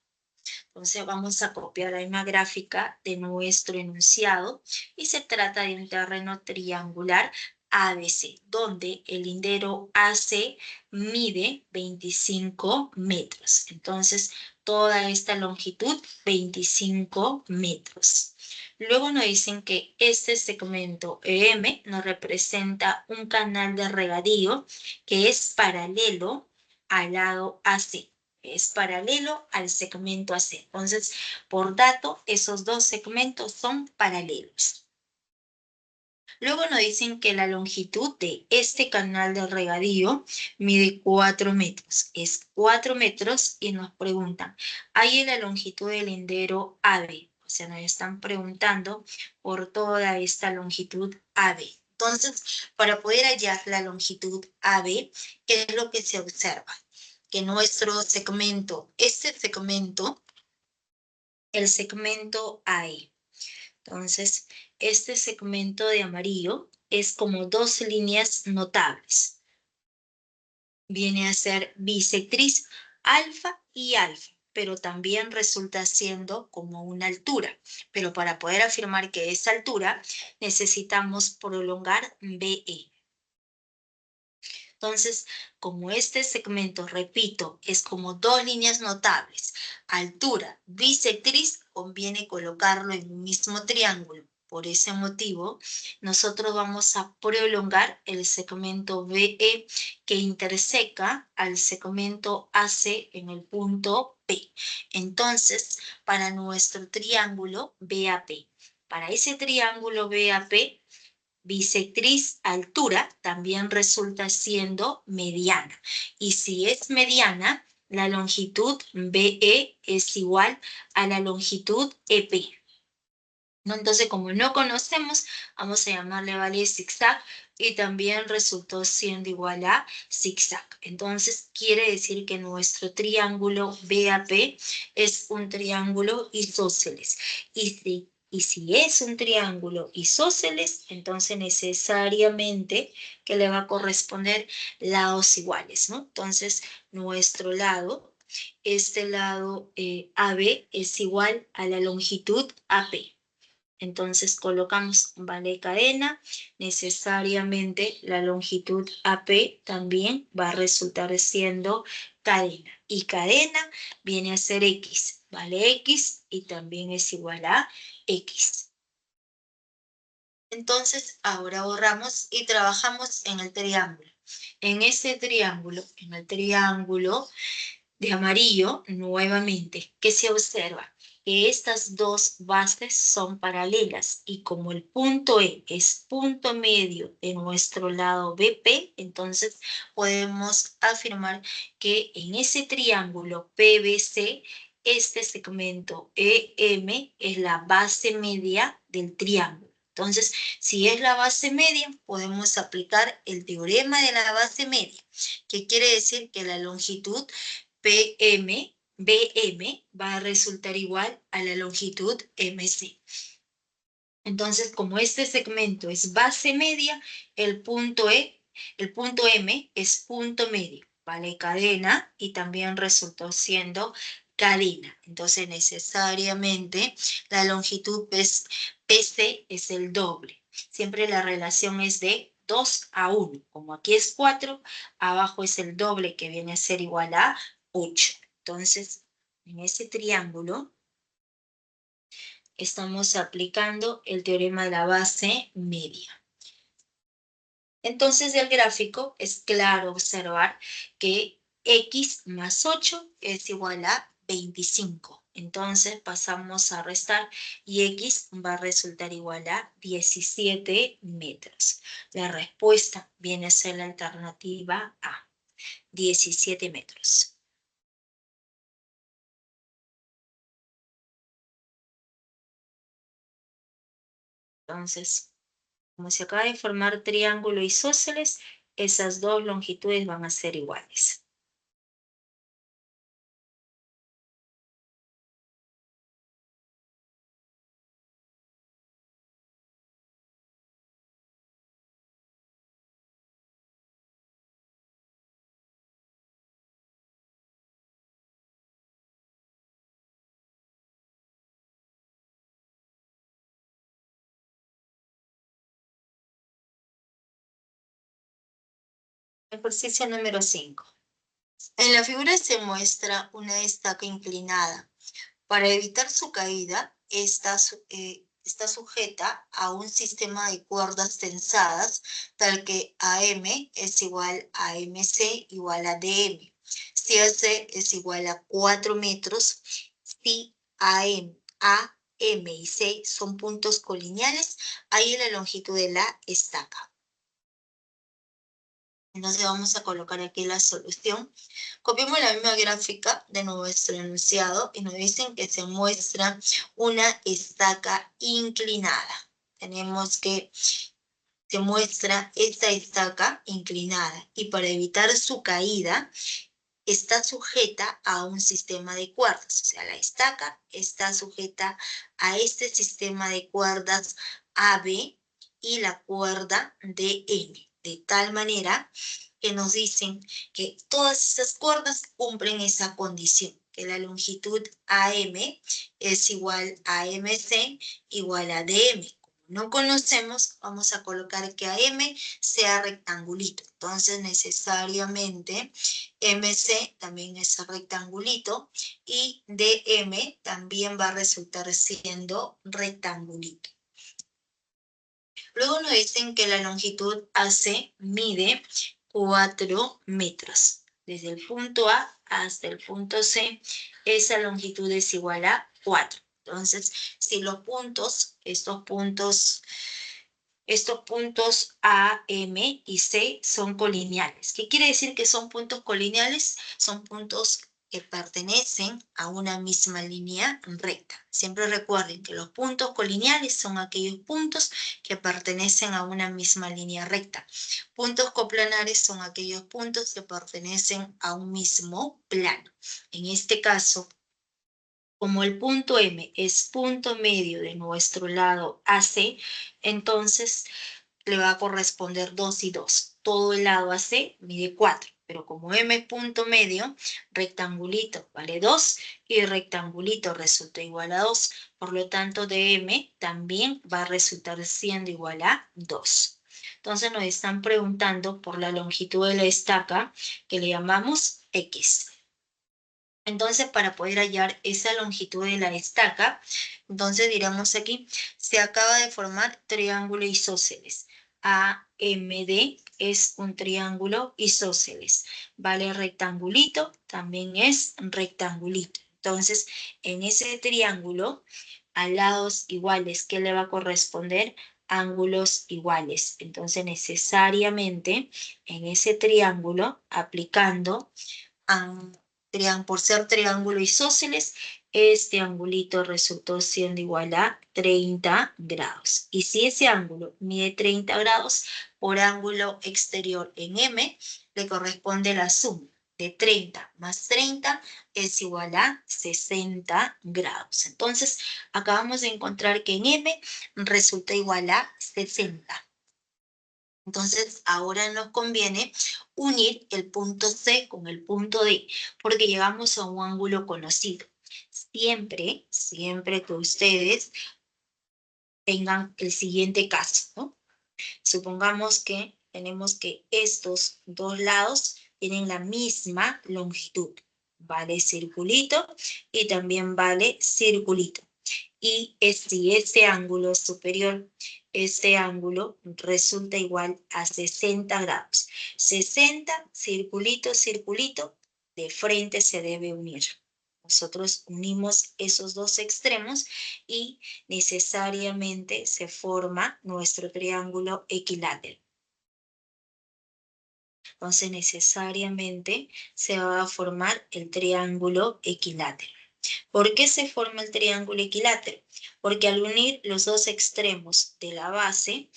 Speaker 1: Entonces vamos a copiar la misma gráfica de nuestro enunciado y se trata de un terreno triangular ABC, donde el lindero AC mide 25 metros. Entonces, toda esta longitud, 25 metros. Luego nos dicen que este segmento EM nos representa un canal de regadío que es paralelo al lado AC. es paralelo al segmento AC. Entonces, por dato, esos dos segmentos son paralelos. Luego nos dicen que la longitud de este canal de regadío mide 4 metros. Es 4 metros y nos preguntan, ¿hay la longitud del lindero AB? O sea, nos están preguntando por toda esta longitud AB. Entonces, para poder hallar la longitud AB, ¿qué es lo que se observa? Que nuestro segmento, este segmento, el segmento AE. Entonces, este segmento de amarillo es como dos líneas notables. Viene a ser bisectriz alfa y alfa, pero también resulta siendo como una altura. Pero para poder afirmar que es altura, necesitamos prolongar BE. Entonces, como este segmento, repito, es como dos líneas notables, altura, bisectriz, conviene colocarlo en un mismo triángulo. Por ese motivo, nosotros vamos a prolongar el segmento BE que interseca al segmento AC en el punto P. Entonces, para nuestro triángulo BAP, para ese triángulo BAP, bisectriz altura también resulta siendo mediana. Y si es mediana, la longitud BE es igual a la longitud EP. ¿No? Entonces, como no conocemos, vamos a llamarle vale zigzag y también resultó siendo igual a zigzag. Entonces, quiere decir que nuestro triángulo BAP es un triángulo isósceles. Y si es un triángulo isósceles, entonces necesariamente que le va a corresponder lados iguales, ¿no? Entonces, nuestro lado, este lado AB es igual a la longitud AP. Entonces colocamos vale cadena, necesariamente la longitud AP también va a resultar siendo cadena. Y cadena viene a ser X, vale X y también es igual a X. Entonces ahora borramos y trabajamos en el triángulo. En ese triángulo, en el triángulo de amarillo, nuevamente, ¿qué se observa? Que estas dos bases son paralelas y como el punto E es punto medio de nuestro lado BP, entonces podemos afirmar que en ese triángulo PBC, este segmento EM es la base media del triángulo. Entonces, si es la base media, podemos aplicar el teorema de la base media, que quiere decir que la longitud BM va a resultar igual a la longitud MC. Entonces, como este segmento es base media, el punto M es punto medio, ¿vale? Cadena, y también resultó siendo cadena. Entonces, necesariamente, la longitud PC es el doble. Siempre la relación es de 2 a 1. Como aquí es 4, abajo es el doble, que viene a ser igual a 8. Entonces, en ese triángulo estamos aplicando el teorema de la base media. Entonces, del gráfico es claro observar que X más 8 es igual a 25. Entonces, pasamos a restar y X va a resultar igual a 17 metros. La respuesta viene a ser la alternativa A, 17 metros. Entonces, como se acaba de formar triángulo isósceles, esas dos longitudes van a ser iguales. Ejercicio número 5. En la figura se muestra una estaca inclinada. Para evitar su caída, está sujeta a un sistema de cuerdas tensadas, tal que AM es igual a MC igual a DM. Si AC es igual a 4 metros, si A, M y C son puntos colineales, ahí la longitud de la estaca. Entonces vamos a colocar aquí la solución. Copiamos la misma gráfica de nuestro enunciado y nos dicen que se muestra una estaca inclinada. Tenemos que se muestra esta estaca inclinada y para evitar su caída está sujeta a un sistema de cuerdas. O sea, la estaca está sujeta a este sistema de cuerdas AB y la cuerda DM, de tal manera que nos dicen que todas estas cuerdas cumplen esa condición, que la longitud AM es igual a MC igual a DM. No conocemos, vamos a colocar que AM sea rectangulito. Entonces, necesariamente, MC también es rectangulito y DM también va a resultar siendo rectangulito. Luego nos dicen que la longitud AC mide 4 metros. Desde el punto A hasta el punto C, esa longitud es igual a 4. Entonces, si los puntos, estos puntos A, M y C son colineales. ¿Qué quiere decir que son puntos colineales? Son puntos que pertenecen a una misma línea recta. Siempre recuerden que los puntos colineales son aquellos puntos que pertenecen a una misma línea recta. Puntos coplanares son aquellos puntos que pertenecen a un mismo plano. En este caso, como el punto M es punto medio de nuestro lado AC, entonces le va a corresponder 2 y 2. Todo el lado AC mide 4, pero como M es punto medio, rectangulito vale 2 y rectangulito resulta igual a 2. Por lo tanto, DM también va a resultar siendo igual a 2. Entonces nos están preguntando por la longitud de la estaca que le llamamos X. Entonces, para poder hallar esa longitud de la estaca, entonces diremos aquí, se acaba de formar triángulo isósceles. AMD es un triángulo isósceles. Vale rectangulito, también es rectangulito. Entonces, en ese triángulo, a lados iguales, ¿qué le va a corresponder? Ángulos iguales. Entonces, necesariamente, en ese triángulo, aplicando por ser triángulo isósceles, este angulito resultó siendo igual a 30 grados. Y si ese ángulo mide 30 grados, por ángulo exterior en M, le corresponde la suma de 30 más 30 es igual a 60 grados. Entonces, acabamos de encontrar que en M resulta igual a 60. Entonces, ahora nos conviene unir el punto C con el punto D, porque llegamos a un ángulo conocido. Siempre que ustedes tengan el siguiente caso, ¿no? Supongamos que tenemos que estos dos lados tienen la misma longitud. Vale circulito y también vale circulito. Y si este ángulo es superior, este ángulo resulta igual a 60 grados. 60, circulito, circulito, de frente se debe unir. Nosotros unimos esos dos extremos y necesariamente se forma nuestro triángulo equilátero. Entonces, necesariamente se va a formar el triángulo equilátero. ¿Por qué se forma el triángulo equilátero? Porque al unir los dos extremos de la base,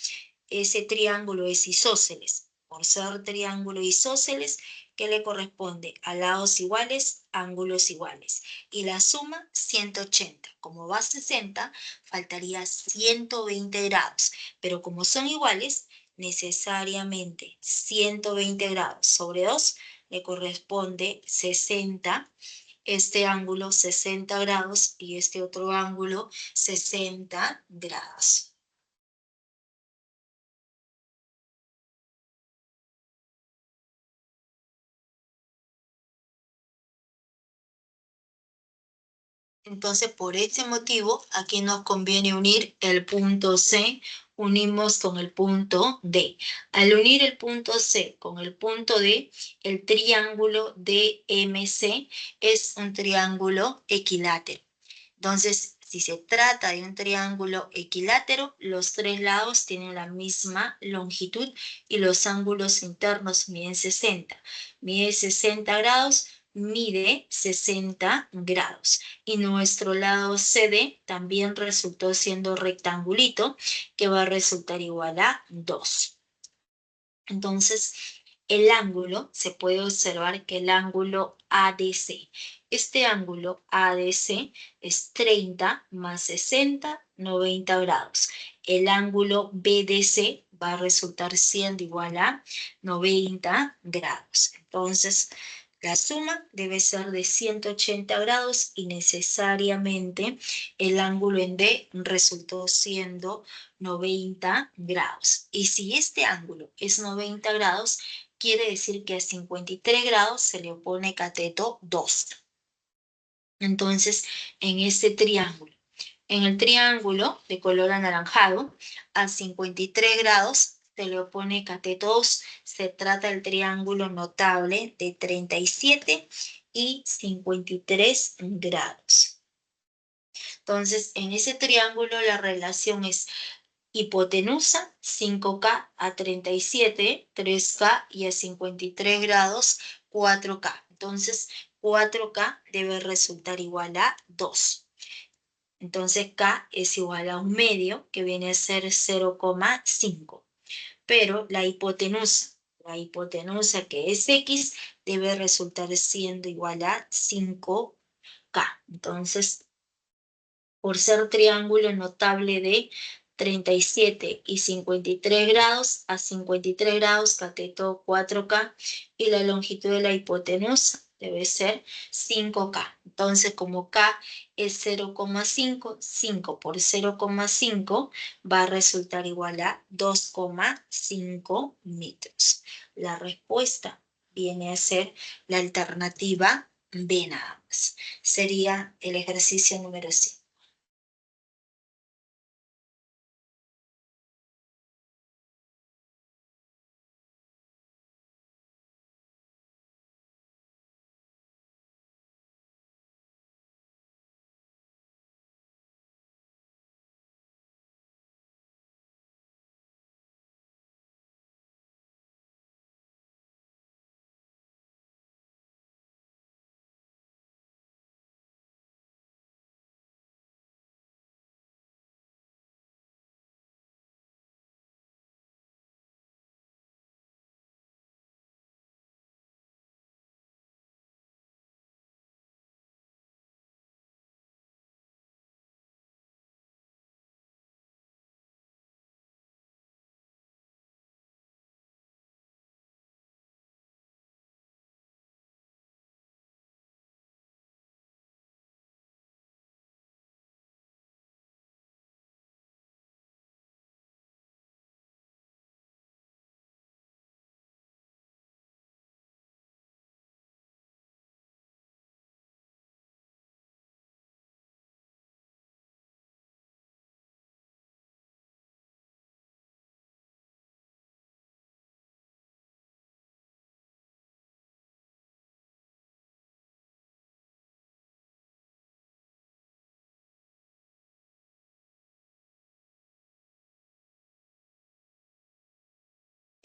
Speaker 1: ese triángulo es isósceles. Por ser triángulo isósceles, ¿qué le corresponde? A lados iguales, ángulos iguales. Y la suma, 180. Como va 60, faltaría 120 grados. Pero como son iguales, necesariamente 120 grados sobre 2 le corresponde 60, este ángulo 60 grados y este otro ángulo 60 grados. Entonces, por ese motivo, aquí nos conviene unir el punto C unimos con el punto D. Al unir el punto C con el punto D, el triángulo DMC es un triángulo equilátero. Entonces, si se trata de un triángulo equilátero, los tres lados tienen la misma longitud y los ángulos internos miden 60. Mide 60 grados, mide 60 grados. Y nuestro lado CD también resultó siendo rectangulito, que va a resultar igual a 2. Entonces, el ángulo, se puede observar que el ángulo ADC, este ángulo ADC es 30 más 60, 90 grados. El ángulo BDC va a resultar siendo igual a 90 grados. Entonces, la suma debe ser de 180 grados y necesariamente el ángulo en D resultó siendo 90 grados. Y si este ángulo es 90 grados, quiere decir que a 53 grados se le opone cateto 2. Entonces, en este triángulo, en el triángulo de color anaranjado, a 53 grados se le opone cateto 2. Se trata del triángulo notable de 37 y 53 grados. Entonces, en ese triángulo la relación es hipotenusa, 5K a 37, 3K y a 53 grados, 4K. Entonces, 4K debe resultar igual a 2. Entonces, K es igual a un medio, que viene a ser 0,5. Pero la hipotenusa que es X, debe resultar siendo igual a 5K. Entonces, por ser triángulo notable de 37 y 53 grados, a 53 grados cateto 4K y la longitud de la hipotenusa debe ser 5K. Entonces, como K es 0,5, 5 por 0,5 va a resultar igual a 2,5 metros. La respuesta viene a ser la alternativa B nada más. Sería el ejercicio número 5.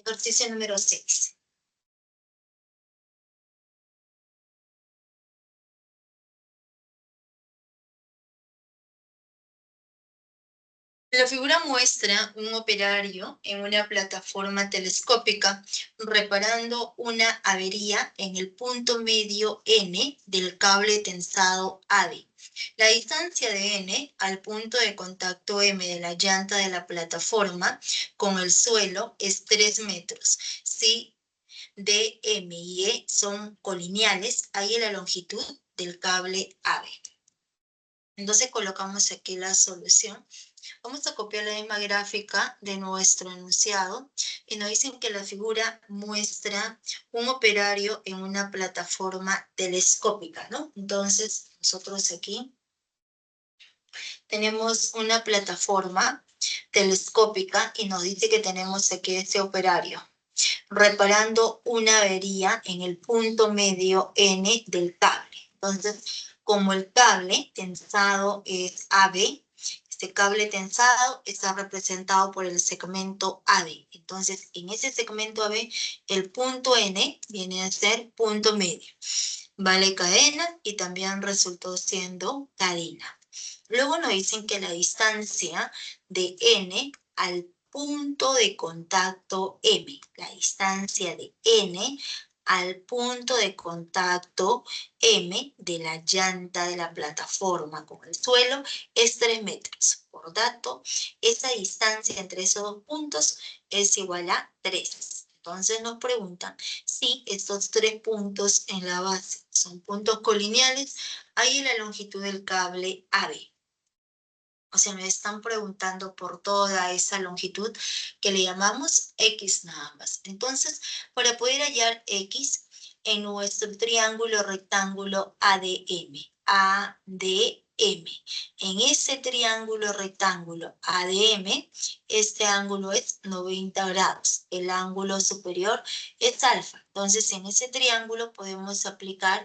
Speaker 1: Ejercicio número 6. La figura muestra un operario en una plataforma telescópica reparando una avería en el punto medio N del cable tensado AD. La distancia de N al punto de contacto M de la llanta de la plataforma con el suelo es 3 metros. Si D, M y E son colineales, hay la longitud del cable AB. Entonces colocamos aquí la solución. Vamos a copiar la misma gráfica de nuestro enunciado y nos dicen que la figura muestra un operario en una plataforma telescópica, ¿no? Entonces nosotros aquí tenemos una plataforma telescópica y nos dice que tenemos aquí este operario, reparando una avería en el punto medio N del cable. Entonces, como el cable tensado es AB, este cable tensado está representado por el segmento AB. Entonces, en ese segmento AB, el punto N viene a ser punto medio. Vale cadena y también resultó siendo cadena. Luego nos dicen que la distancia de N al punto de contacto M, la distancia de N al punto de contacto M de la llanta de la plataforma con el suelo es 3 metros. Por tanto, esa distancia entre esos dos puntos es igual a 3. Entonces nos preguntan si estos 3 puntos en la base son puntos colineales, hay en la longitud del cable AB. O sea, me están preguntando por toda esa longitud que le llamamos X nada más. Entonces, para poder hallar X en nuestro triángulo rectángulo ADM, en ese triángulo rectángulo ADM, este ángulo es 90 grados. El ángulo superior es alfa. Entonces, en ese triángulo podemos aplicar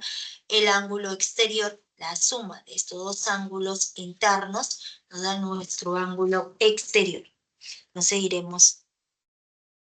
Speaker 1: el ángulo exterior. La suma de estos dos ángulos internos nos da nuestro ángulo exterior. Entonces iremos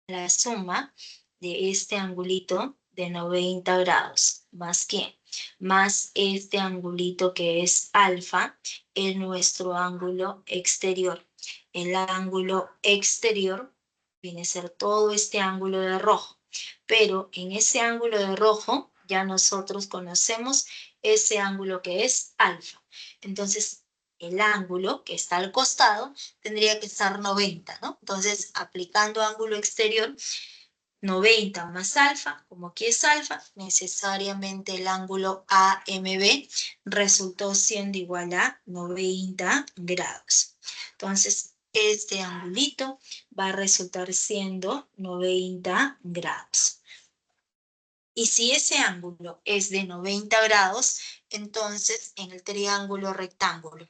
Speaker 1: la suma de este angulito de 90 grados, más que, más este angulito que es alfa, es nuestro ángulo exterior. El ángulo exterior viene a ser todo este ángulo de rojo, pero en ese ángulo de rojo ya nosotros conocemos ese ángulo que es alfa. Entonces, el ángulo que está al costado tendría que estar 90, ¿no? Entonces, aplicando ángulo exterior, 90 más alfa, como aquí es alfa, necesariamente el ángulo AMB resultó siendo igual a 90 grados. Entonces, este angulito va a resultar siendo 90 grados. Y si ese ángulo es de 90 grados, entonces en el triángulo rectángulo,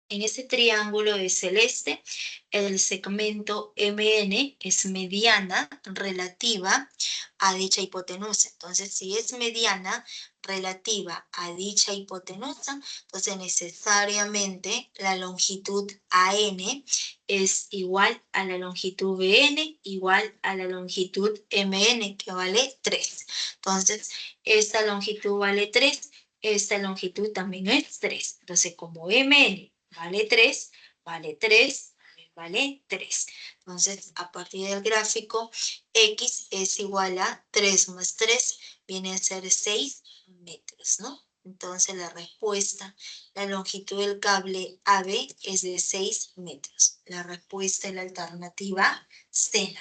Speaker 1: en ese triángulo de celeste, el segmento MN es mediana relativa a dicha hipotenusa. Entonces, si es mediana relativa a dicha hipotenusa, entonces necesariamente la longitud AN es igual a la longitud BN, igual a la longitud MN, que vale 3. Entonces, esta longitud vale 3, esta longitud también es 3. Entonces, como MN vale 3, vale 3, vale 3. Entonces, a partir del gráfico, X es igual a 3 más 3, viene a ser 6 metros, ¿no? Entonces, la respuesta, la longitud del cable AB es de 6 metros. La respuesta es la alternativa C.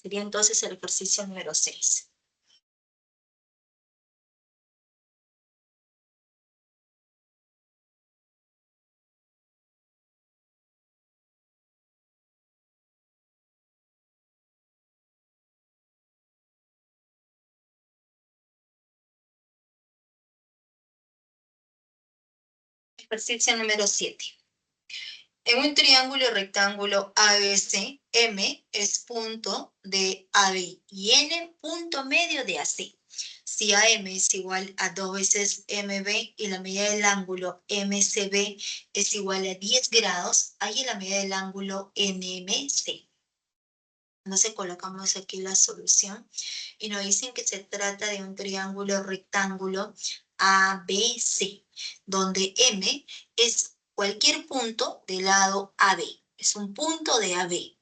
Speaker 1: Sería entonces el ejercicio número 6. Ejercicio número 7. En un triángulo rectángulo ABC, M es punto de AB y N punto medio de AC. Si AM es igual a 2 veces MB y la medida del ángulo MCB es igual a 10 grados, hay la medida del ángulo NMC. Entonces colocamos aquí la solución y nos dicen que se trata de un triángulo rectángulo ABC, donde M es cualquier punto del lado AB. Es un punto de AB,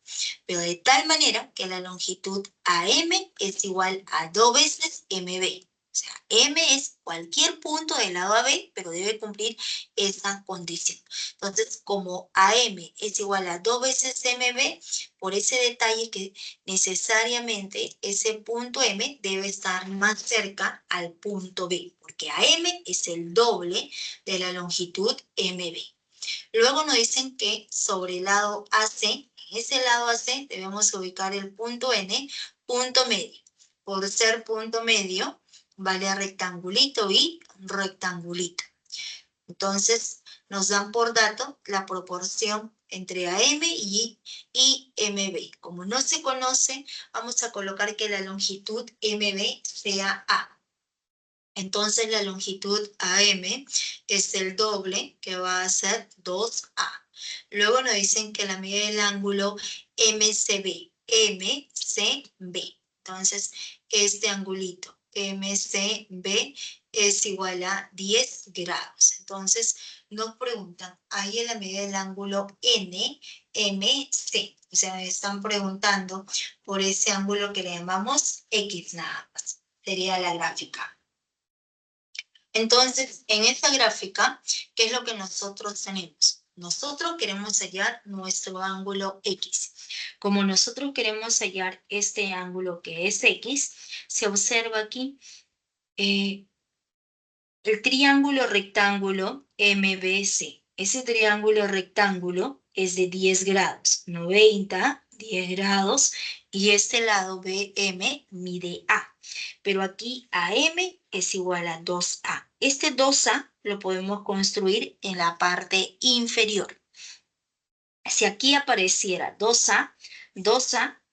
Speaker 1: pero de tal manera que la longitud AM es igual a 2 veces MB. O sea, M es cualquier punto del lado AB, pero debe cumplir esa condición. Entonces, como AM es igual a 2 veces MB, por ese detalle que necesariamente ese punto M debe estar más cerca al punto B, porque AM es el doble de la longitud MB. Luego nos dicen que sobre el lado AC, en ese lado AC debemos ubicar el punto N, punto medio. Por ser punto medio, vale rectangulito y rectangulito. Entonces, nos dan por dato la proporción entre AM y MB. Como no se conoce, vamos a colocar que la longitud MB sea A. Entonces, la longitud AM es el doble, que va a ser 2A. Luego nos dicen que la medida del ángulo MCB. Entonces, este angulito MCB es igual a 10 grados. Entonces, nos preguntan, ahí en la medida del ángulo NMC. O sea, me están preguntando por ese ángulo que le llamamos X nada más. Sería la gráfica. Entonces, en esta gráfica, ¿qué es lo que nosotros tenemos? Nosotros queremos hallar nuestro ángulo X. Como nosotros queremos hallar este ángulo que es X, se observa aquí el triángulo rectángulo MBC. Ese triángulo rectángulo es de 10 grados, 90, 10 grados, y este lado BM mide A. Pero aquí AM es igual a 2A. Este 2A lo podemos construir en la parte inferior. Si aquí apareciera 2A,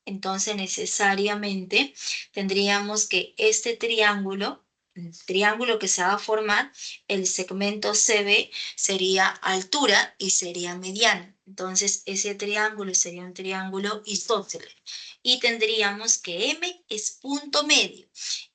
Speaker 1: entonces necesariamente tendríamos que este triángulo, el triángulo que se va a formar, el segmento CB sería altura y sería mediano. Entonces ese triángulo sería un triángulo isósceles. Y tendríamos que M es punto medio,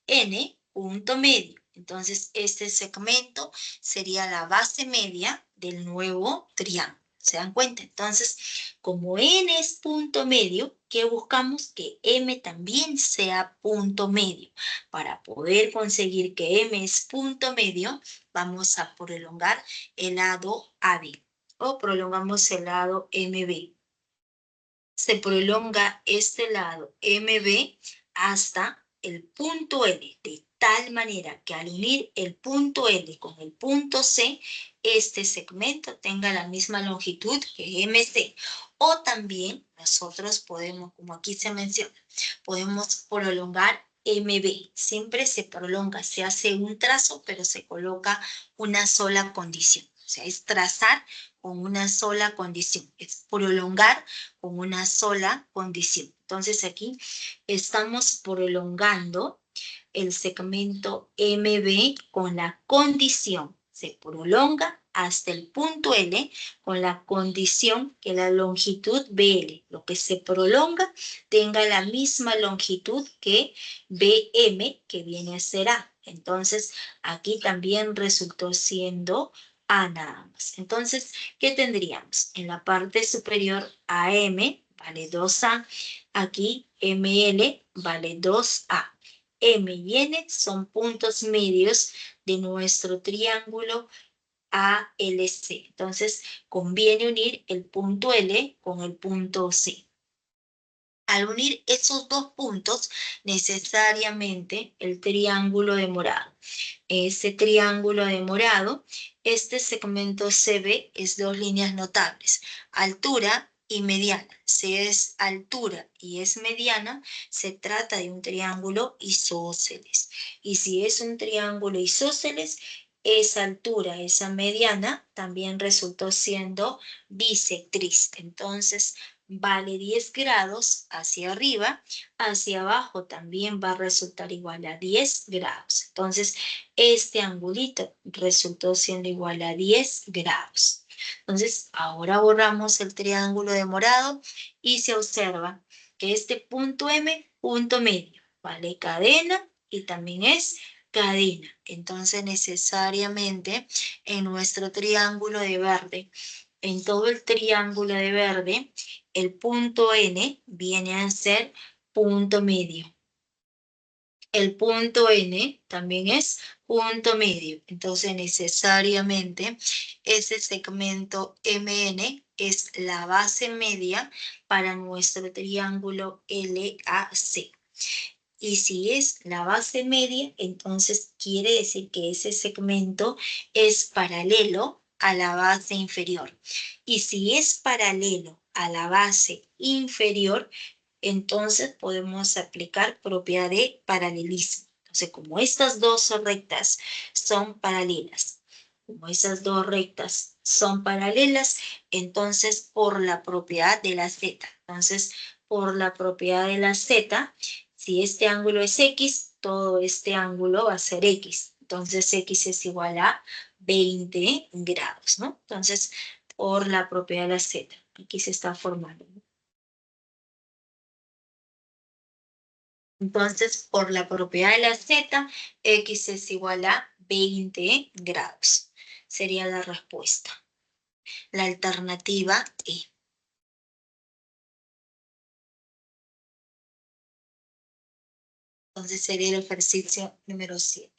Speaker 1: N punto medio. Entonces este segmento sería la base media del nuevo triángulo. ¿Se dan cuenta? Entonces, como N es punto medio, ¿qué buscamos? Que M también sea punto medio. Para poder conseguir que M es punto medio, vamos a prolongar el lado AB o prolongamos el lado MB. Se prolonga este lado MB hasta el punto L, de tal manera que al unir el punto L con el punto C, este segmento tenga la misma longitud que MC. O también nosotros podemos, como aquí se menciona, podemos prolongar MB. Siempre se prolonga, se hace un trazo, pero se coloca una sola condición. O sea, es trazar con una sola condición, es prolongar con una sola condición. Entonces aquí estamos prolongando el segmento MB con la condición, se prolonga hasta el punto L con la condición que la longitud BL, lo que se prolonga, tenga la misma longitud que BM, que viene a ser A. Entonces, aquí también resultó siendo A nada más. Entonces, ¿qué tendríamos? En la parte superior, AM vale 2A. Aquí, ML vale 2A. M y N son puntos medios de nuestro triángulo ALC. Entonces, conviene unir el punto L con el punto C. Al unir esos dos puntos, necesariamente el triángulo de morado. Ese triángulo de morado, este segmento CB es dos líneas notables, altura y mediana. Si es altura y es mediana, se trata de un triángulo isósceles. Y si es un triángulo isósceles, esa altura, esa mediana, también resultó siendo bisectriz. Entonces,
Speaker 2: vale 10 grados hacia arriba, hacia abajo también va a resultar igual a 10 grados. Entonces, este angulito resultó siendo igual a 10 grados. Entonces, ahora borramos el triángulo de morado y se observa que este punto M, punto medio, vale cadena y también es cadena. Entonces, necesariamente en nuestro triángulo de verde, en todo el triángulo de verde, el punto N viene a ser punto medio. El punto N también es punto medio. Entonces, necesariamente, ese segmento MN es la base media para nuestro triángulo LAC. Y si es la base media, entonces quiere decir que ese segmento es paralelo a la base inferior. Y si es paralelo a la base inferior, entonces podemos aplicar propiedad de paralelismo. Entonces, como estas dos rectas son paralelas, entonces por la propiedad de la z, entonces por la propiedad de la z, si este ángulo es X, todo este ángulo va a ser X. Entonces X es igual a 20 grados, ¿no? Entonces, por la propiedad de la Z, aquí se está formando, ¿no? Entonces, por la propiedad de la Z, X es igual a 20 grados. Sería la respuesta. La alternativa E. Entonces sería el ejercicio número 7.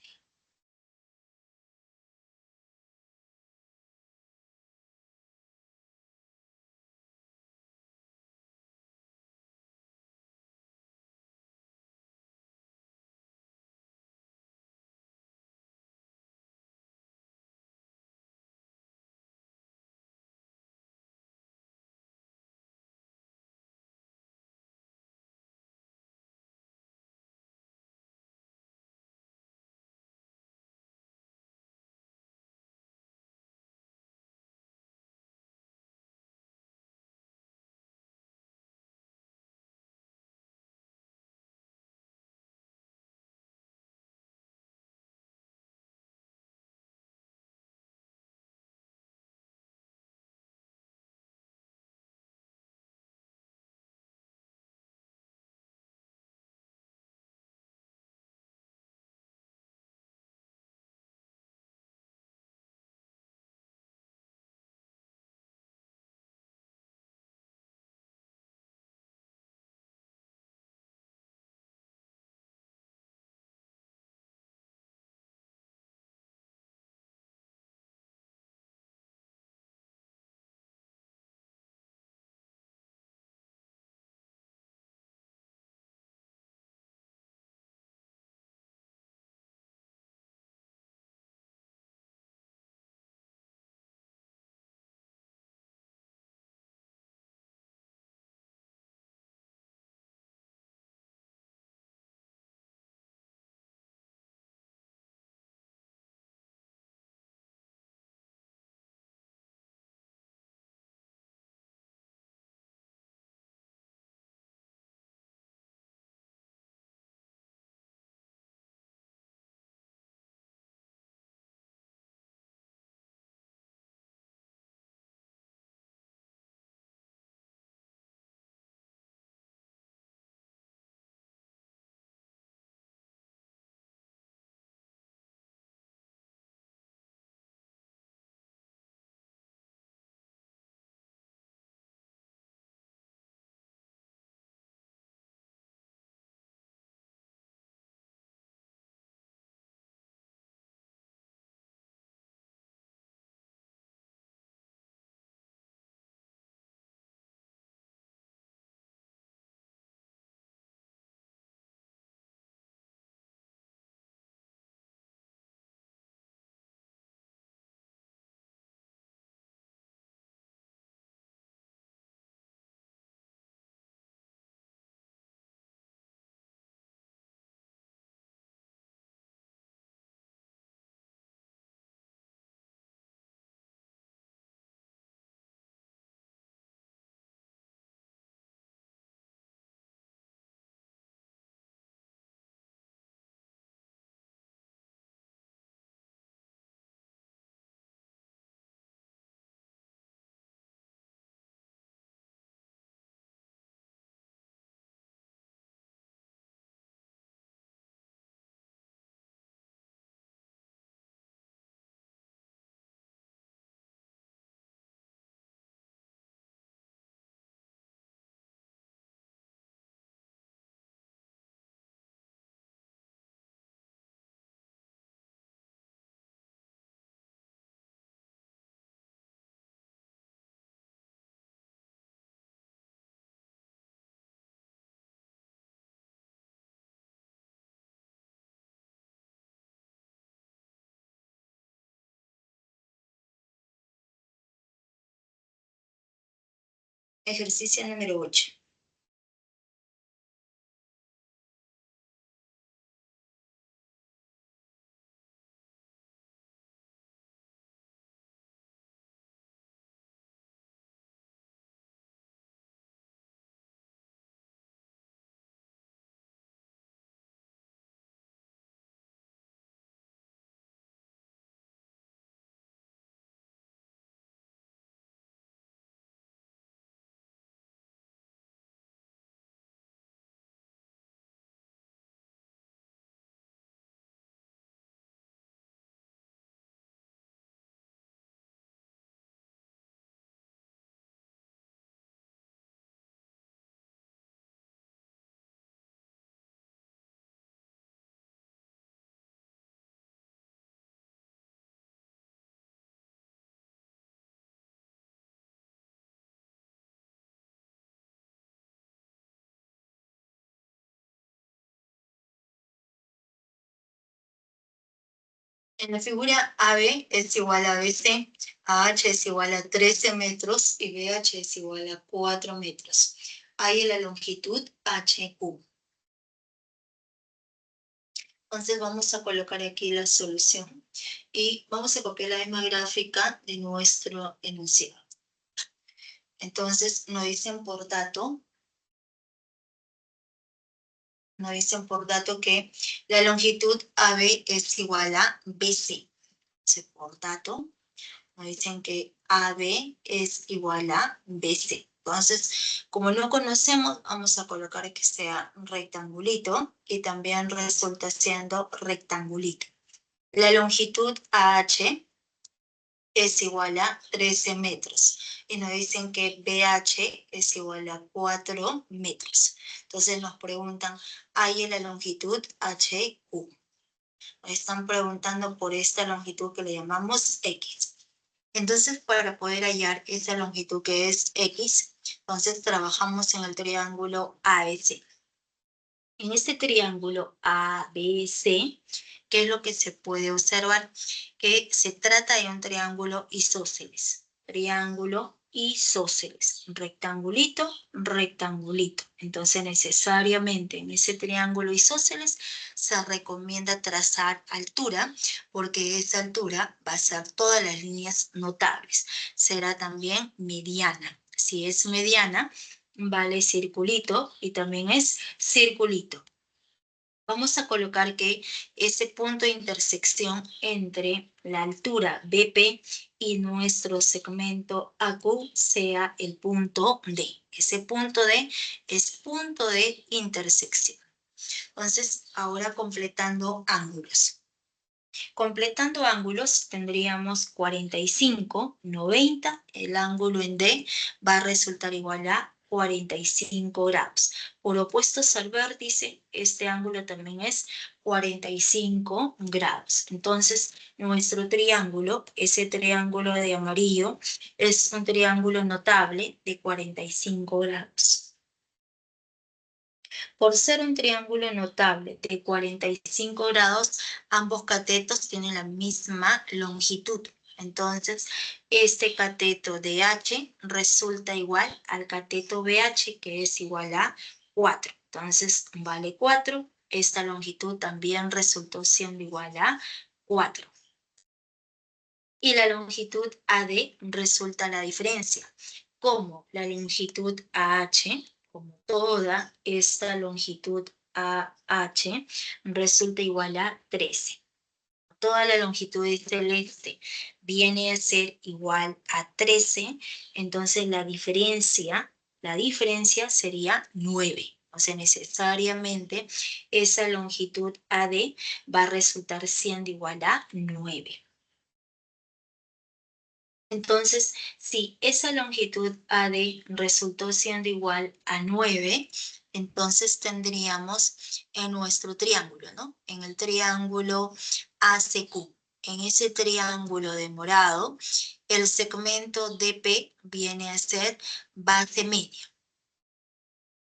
Speaker 2: Ejercicio número 8. En la figura AB es igual a BC, AH es igual a 13 metros y BH es igual a 4 metros. Hay la longitud HQ. Entonces vamos a colocar aquí la solución y vamos a copiar la misma gráfica de nuestro enunciado. Entonces nos dicen por dato que la longitud AB es igual a BC. Entonces, por dato, nos dicen que AB es igual a BC. Entonces, como no conocemos, vamos a colocar que sea rectangulito y también resulta siendo rectangulito. La longitud AH es igual a 13 metros. Y nos dicen que BH es igual a 4 metros. Entonces nos preguntan, ¿hay la longitud HQ? Nos están preguntando por esta longitud que le llamamos X. Entonces, para poder hallar esa longitud que es X, entonces trabajamos en el triángulo ABC. En este triángulo ABC, ¿qué es lo que se puede observar? Que se trata de un triángulo isósceles. Triángulo isósceles. Rectangulito, rectangulito. Entonces, necesariamente en ese triángulo isósceles se recomienda trazar altura, porque esa altura va a ser todas las líneas notables. Será también mediana. Si es mediana, vale circulito y también es circulito. Vamos a colocar que ese punto de intersección entre la altura BP y nuestro segmento AQ sea el punto D. Ese punto D es punto de intersección. Entonces, ahora completando ángulos. Completando ángulos tendríamos 45, 90, el ángulo en D va a resultar igual a 45 grados. Por opuestos al vértice, este ángulo también es 45 grados. Entonces, nuestro triángulo, ese triángulo de amarillo, es un triángulo notable de 45 grados. Por ser un triángulo notable de 45 grados, ambos catetos tienen la misma longitud. Entonces, este cateto DH resulta igual al cateto BH, que es igual a 4. Entonces, vale 4. Esta longitud también resultó siendo igual a 4. Y la longitud AD resulta la diferencia. Como la longitud AH, como toda esta longitud AH, resulta igual a 13. Toda la longitud celeste viene a ser igual a 13, entonces la diferencia sería 9. O sea, necesariamente esa longitud AD va a resultar siendo igual a 9. Entonces, si esa longitud AD resultó siendo igual a 9, entonces tendríamos en nuestro triángulo, ¿no? En el triángulo ACQ, en ese triángulo de morado, el segmento DP viene a ser base media.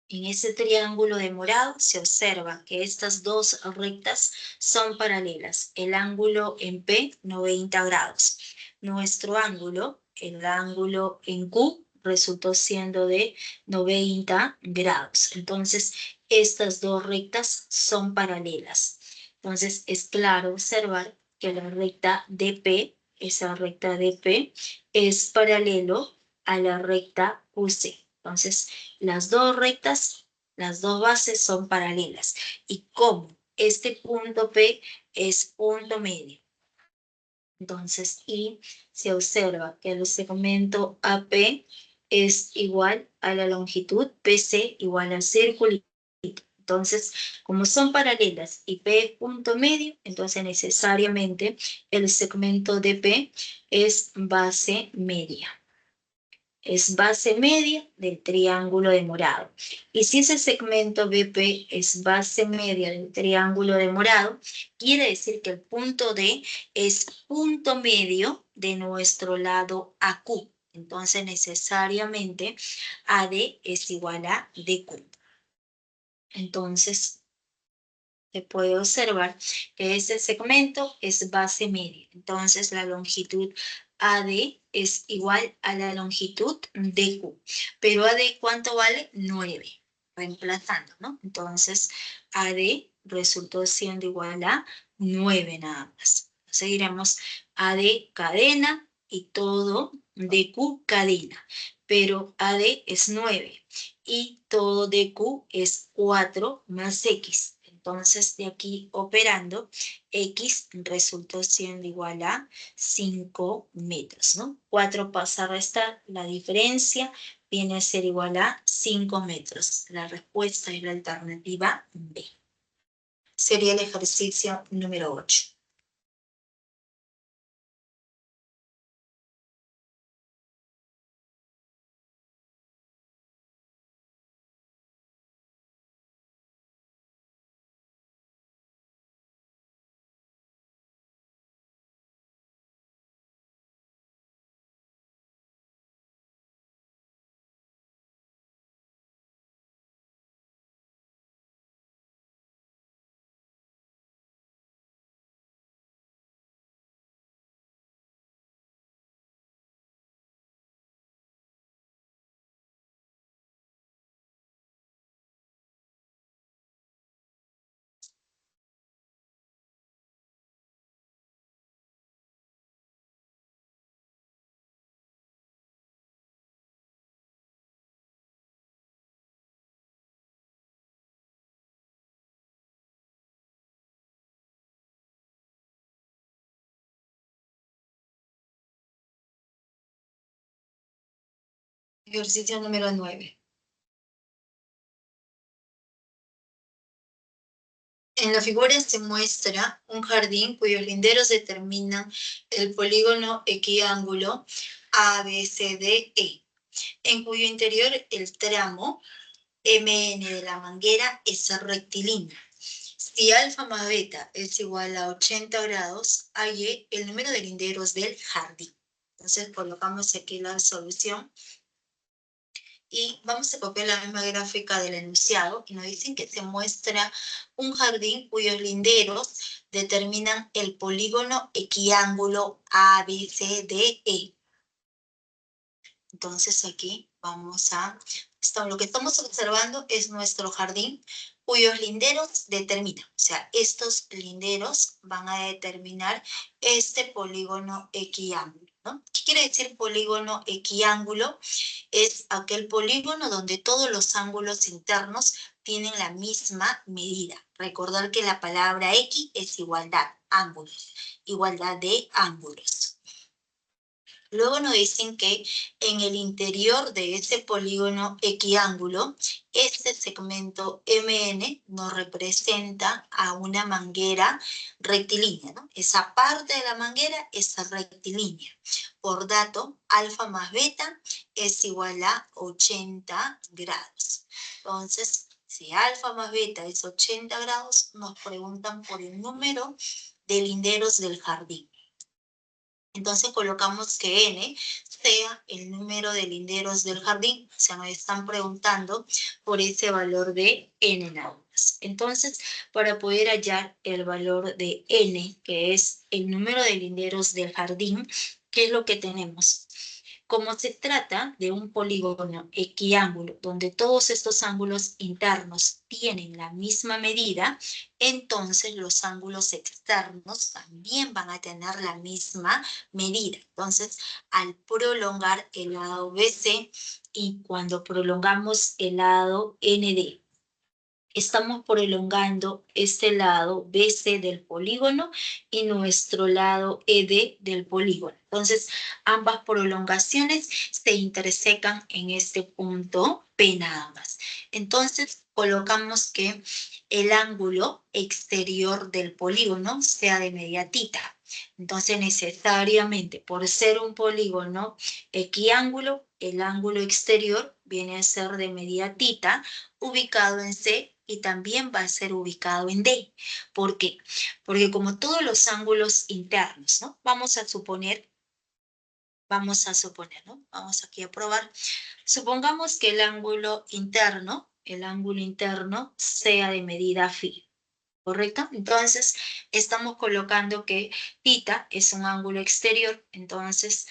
Speaker 2: En ese triángulo de morado se observa que estas dos rectas son paralelas. El ángulo en P, 90 grados. Nuestro ángulo, el ángulo en Q, resultó siendo de 90 grados. Entonces, estas dos rectas son paralelas. Entonces, es claro observar que la recta DP, esa recta DP, es paralelo a la recta QC. Entonces, las dos rectas, las dos bases son paralelas. ¿Y cómo? Este punto P es punto medio. Entonces, y se observa que el segmento AP es igual a la longitud PC igual al círculo. Entonces, como son paralelas y P es punto medio, entonces necesariamente el segmento de P es base media. Es base media del triángulo de morado. Y si ese segmento BP es base media del triángulo de morado, quiere decir que el punto D es punto medio de nuestro lado AQ. Entonces, necesariamente AD es igual a DQ. Entonces, se puede observar que ese segmento es base media. Entonces, la longitud AD es igual a la longitud DQ. Pero AD, ¿cuánto vale? 9. Reemplazando, ¿no? Entonces, AD resultó siendo igual a 9 nada más. Seguiremos AD cadena y todo DQ cadena. Pero AD es 9 y todo DQ es 4 más X. Entonces, de aquí operando, X resultó siendo igual a 5 metros, ¿no? 4 pasa a restar, la diferencia viene a ser igual a 5 metros. La respuesta es la alternativa B. Sería el ejercicio número 8. Ejercicio número 9. En la figura se muestra un jardín cuyos linderos determinan el polígono equiángulo ABCDE, en cuyo interior el tramo MN de la manguera es rectilíneo. Si alfa más beta es igual a 80 grados, halle el número de linderos del jardín. Entonces colocamos aquí la solución y vamos a copiar la misma gráfica del enunciado y nos dicen que se muestra un jardín cuyos linderos determinan el polígono equiángulo ABCDE. Entonces aquí vamos a... lo que estamos observando es nuestro jardín cuyos linderos determinan, o sea, estos linderos van a determinar este polígono equiángulo, ¿no? ¿Qué quiere decir polígono equiángulo? Es aquel polígono donde todos los ángulos internos tienen la misma medida. Recordar que la palabra X es igualdad, ángulos, igualdad de ángulos. Luego nos dicen que en el interior de ese polígono equiángulo, este segmento MN nos representa a una manguera rectilínea, ¿no? Esa parte de la manguera es rectilínea. Por dato, alfa más beta es igual a 80 grados. Entonces, si alfa más beta es 80 grados, nos preguntan por el número de linderos del jardín. Entonces colocamos que n sea el número de linderos del jardín. O sea, nos están preguntando por ese valor de n nada más. Entonces, para poder hallar el valor de n, que es el número de linderos del jardín, ¿qué es lo que tenemos? como se trata de un polígono equiángulo, donde todos estos ángulos internos tienen la misma medida, entonces los ángulos externos también van a tener la misma medida. Entonces, al prolongar el lado BC y cuando prolongamos el lado ND, estamos prolongando este lado BC del polígono y nuestro lado ED del polígono. Entonces, ambas prolongaciones se intersecan en este punto P nada más. Entonces, colocamos que el ángulo exterior del polígono sea de media tita. Entonces, necesariamente, por ser un polígono equiángulo, el ángulo exterior viene a ser de media tita, ubicado en C y también va a ser ubicado en D. ¿Por qué? Porque como todos los ángulos internos, ¿no? Vamos a suponer, ¿no? Vamos aquí a probar. Supongamos que el ángulo interno sea de medida phi. ¿Correcto? Entonces, estamos colocando que θ es un ángulo exterior, entonces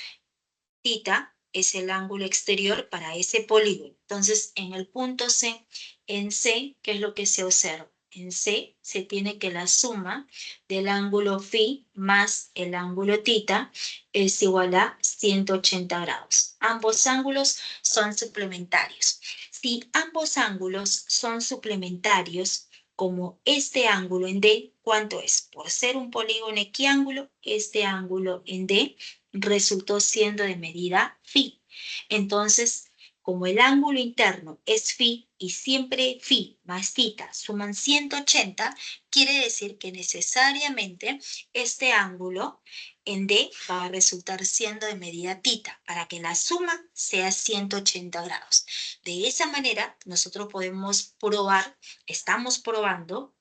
Speaker 2: θ es el ángulo exterior para ese polígono. Entonces, en el punto C, en C, ¿qué es lo que se observa? En C se tiene que la suma del ángulo phi más el ángulo θ es igual a 180 grados. Ambos ángulos son suplementarios. Si ambos ángulos son suplementarios, como este ángulo en D, ¿cuánto es? Por ser un polígono equiángulo, este ángulo en D resultó siendo de medida phi. Entonces, como el ángulo interno es phi y siempre phi más θ suman 180, quiere decir que necesariamente este ángulo en D va a resultar siendo de medida θ para que la suma sea 180 grados. De esa manera, nosotros podemos probar, estamos probando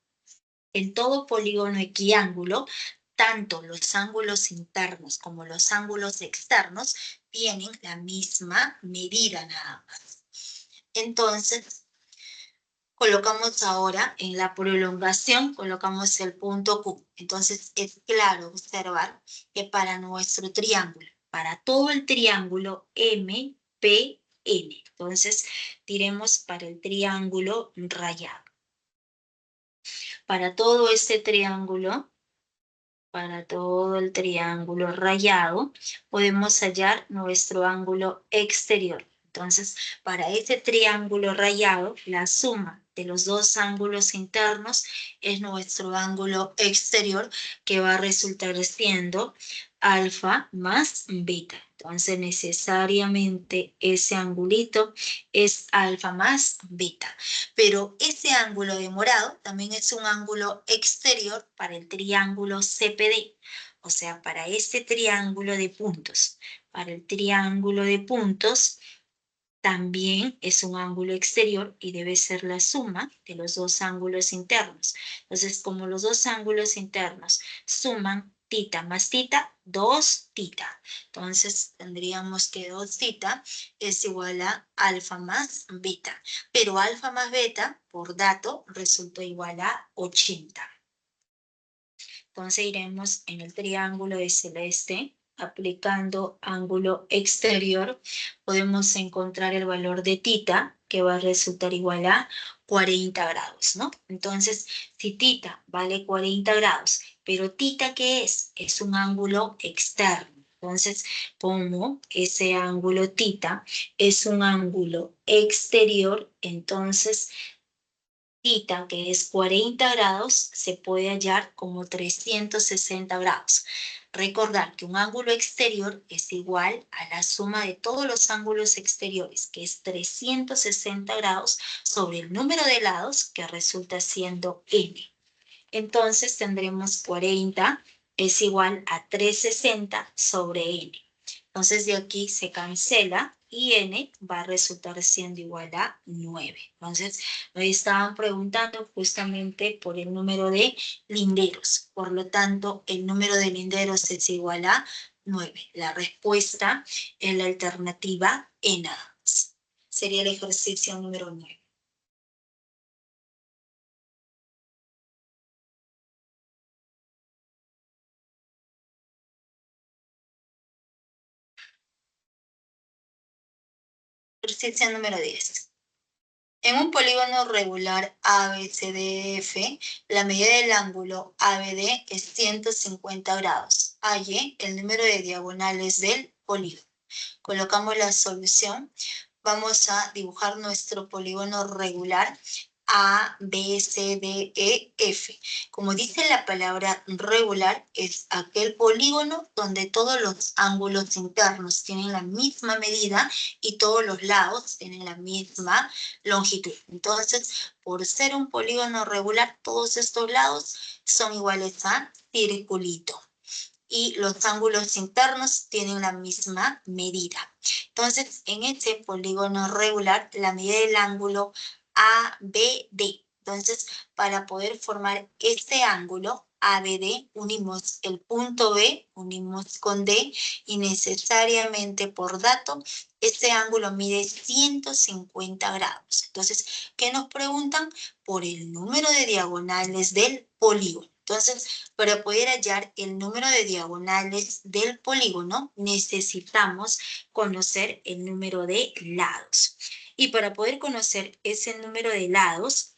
Speaker 2: en todo polígono equiángulo, tanto los ángulos internos como los ángulos externos tienen la misma medida nada más. Entonces, colocamos ahora en la prolongación, colocamos el punto Q. Entonces, es claro observar que para nuestro triángulo, para todo el triángulo MPN, entonces, diremos para el triángulo rayado. Para todo este triángulo, para todo el triángulo rayado, podemos hallar nuestro ángulo exterior. Entonces, para este triángulo rayado, la suma de los dos ángulos internos es nuestro ángulo exterior, que va a resultar siendo alfa más beta. Entonces, necesariamente ese angulito es alfa más beta. Pero ese ángulo de morado también es un ángulo exterior para el triángulo CPD, o sea, para este triángulo de puntos. Para el triángulo de puntos también es un ángulo exterior y debe ser la suma de los dos ángulos internos. Entonces, como los dos ángulos internos suman θ más θ, 2θ. Entonces, tendríamos que 2θ es igual a alfa más beta. Pero alfa más beta, por dato, resultó igual a 80. Entonces, iremos en el triángulo de celeste, aplicando ángulo exterior, podemos encontrar el valor de θ, que va a resultar igual a 40 grados, ¿no? Entonces, si θ vale 40 grados, pero θ, ¿qué es? Es un ángulo externo. Entonces, como ese ángulo θ es un ángulo exterior, entonces θ, que es 40 grados, se puede hallar como 360 grados. Recordar que un ángulo exterior es igual a la suma de todos los ángulos exteriores, que es 360 grados sobre el número de lados, que resulta siendo n. Entonces tendremos 40 es igual a 360 sobre n. Entonces de aquí se cancela y n va a resultar siendo igual a 9. Entonces me estaban preguntando justamente por el número de linderos. Por lo tanto, el número de linderos es igual a 9. La respuesta es la alternativa N. Sería el ejercicio número 9. Ejercicio número 10. En un polígono regular ABCDF, la medida del ángulo ABD es 150 grados. Halle el número de diagonales del polígono. Colocamos la solución. Vamos a dibujar nuestro polígono regular A, B, C, D, E, F. Como dice la palabra regular, es aquel polígono donde todos los ángulos internos tienen la misma medida y todos los lados tienen la misma longitud. Entonces, por ser un polígono regular, todos estos lados son iguales a circulito. Y los ángulos internos tienen la misma medida. Entonces, en este polígono regular, la medida del ángulo ABD. Entonces, para poder formar este ángulo ABD, unimos el punto B, unimos con D, y necesariamente por dato, este ángulo mide 150 grados. Entonces, ¿qué nos preguntan? Por el número de diagonales del polígono. Entonces, para poder hallar el número de diagonales del polígono, necesitamos conocer el número de lados. Y para poder conocer ese número de lados,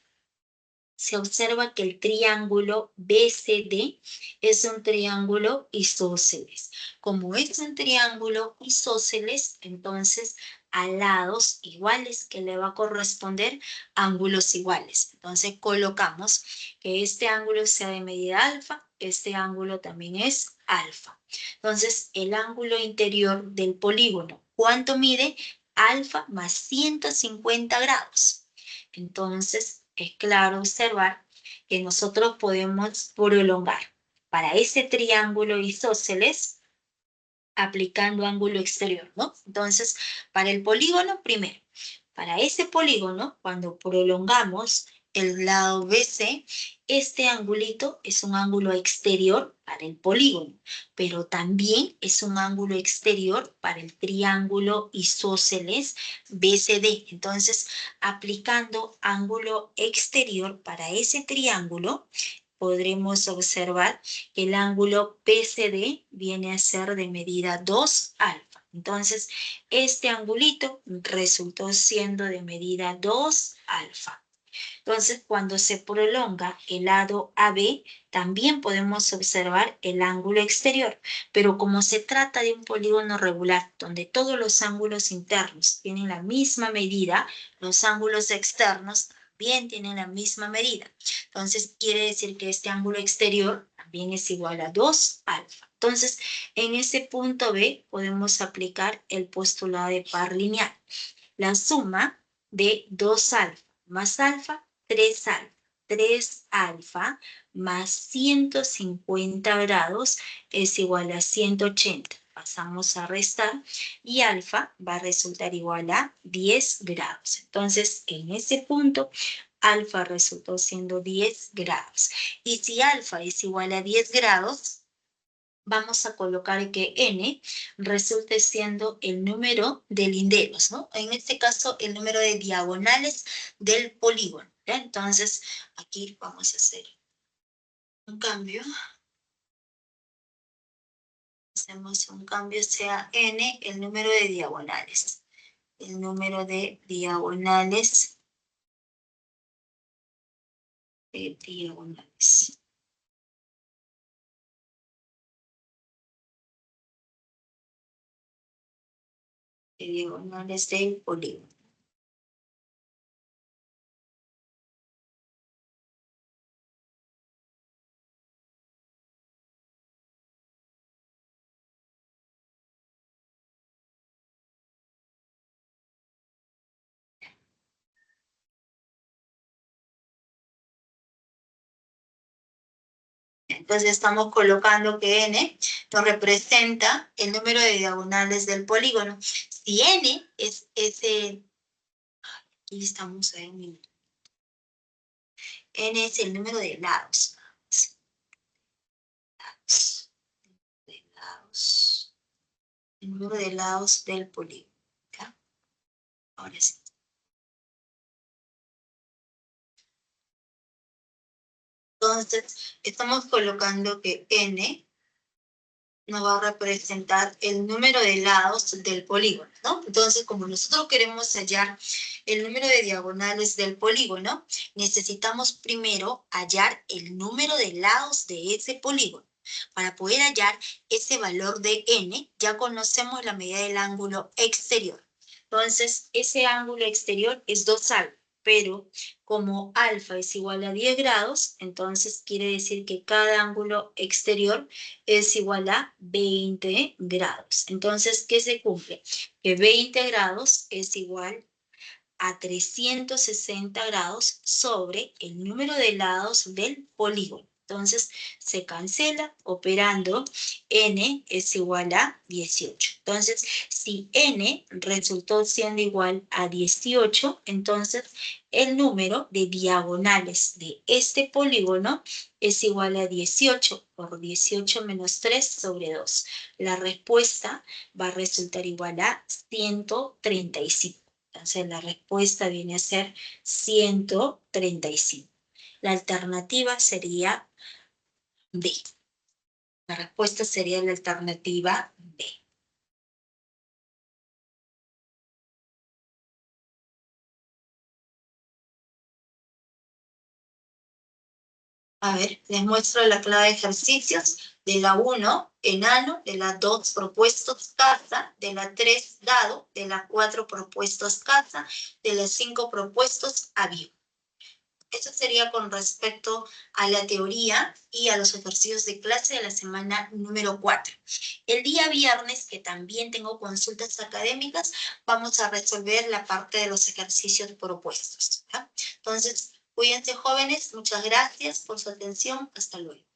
Speaker 2: se observa que el triángulo BCD es un triángulo isósceles. Como es un triángulo isósceles, entonces a lados iguales que le va a corresponder ángulos iguales. Entonces colocamos que este ángulo sea de medida alfa, este ángulo también es alfa. Entonces el ángulo interior del polígono, ¿cuánto mide? Alfa más 150 grados. Entonces, es claro observar que nosotros podemos prolongar para ese triángulo isósceles aplicando ángulo exterior, ¿no? Entonces, para el polígono, primero, para ese polígono, cuando prolongamos el lado BC, este angulito es un ángulo exterior para el polígono, pero también es un ángulo exterior para el triángulo isósceles BCD. Entonces, aplicando ángulo exterior para ese triángulo, podremos observar que el ángulo PCD viene a ser de medida 2 alfa. Entonces, este angulito resultó siendo de medida 2 alfa. Entonces, cuando se prolonga el lado AB, también podemos observar el ángulo exterior, pero como se trata de un polígono regular, donde todos los ángulos internos tienen la misma medida, los ángulos externos también tienen la misma medida. Entonces, quiere decir que este ángulo exterior también es igual a 2 alfa. Entonces, en ese punto B podemos aplicar el postulado de par lineal. La suma de 2 alfa más alfa, 3 alfa. 3 alfa más 150 grados es igual a 180. Pasamos a restar y alfa va a resultar igual a 10 grados. Entonces, en ese punto, alfa resultó siendo 10 grados. Y si alfa es igual a 10 grados, vamos a colocar que n resulte siendo el número de linderos, ¿no? En este caso, el número de diagonales del polígono, ¿ya? Entonces, aquí vamos a hacer un cambio. Hacemos un cambio, sea n el número de diagonales. El número de diagonales. De diagonales del polígono. Entonces estamos colocando que n nos representa el número de diagonales del polígono. Si n es ese, aquí estamos en un minuto. N es el número de lados. El número de lados del polígono. ¿Ya? Ahora sí. Entonces, estamos colocando que n nos va a representar el número de lados del polígono, ¿no? Entonces, como nosotros queremos hallar el número de diagonales del polígono, necesitamos primero hallar el número de lados de ese polígono. Para poder hallar ese valor de n, ya conocemos la medida del ángulo exterior. Entonces, ese ángulo exterior es 2 alfa, pero como alfa es igual a 10 grados, entonces quiere decir que cada ángulo exterior es igual a 20 grados. Entonces, ¿qué se cumple? Que 20 grados es igual a 360 grados sobre el número de lados del polígono. Entonces, se cancela operando n es igual a 18. Entonces, si n resultó siendo igual a 18, entonces el número de diagonales de este polígono es igual a 18 por 18 menos 3 sobre 2. La respuesta va a resultar igual a 135. Entonces la respuesta viene a ser 135. La alternativa sería B. La respuesta sería la alternativa B. A ver, les muestro la clave de ejercicios. De la 1, enano. De la 2, propuestos, casa. De la 3, dado. De la 4, propuestos, casa. De la 5, propuestos, avión. Eso sería con respecto a la teoría y a los ejercicios de clase de la semana número 4. El día viernes, que también tengo consultas académicas, vamos a resolver la parte de los ejercicios propuestos, ¿ya? Entonces, cuídense jóvenes, muchas gracias por su atención, hasta luego.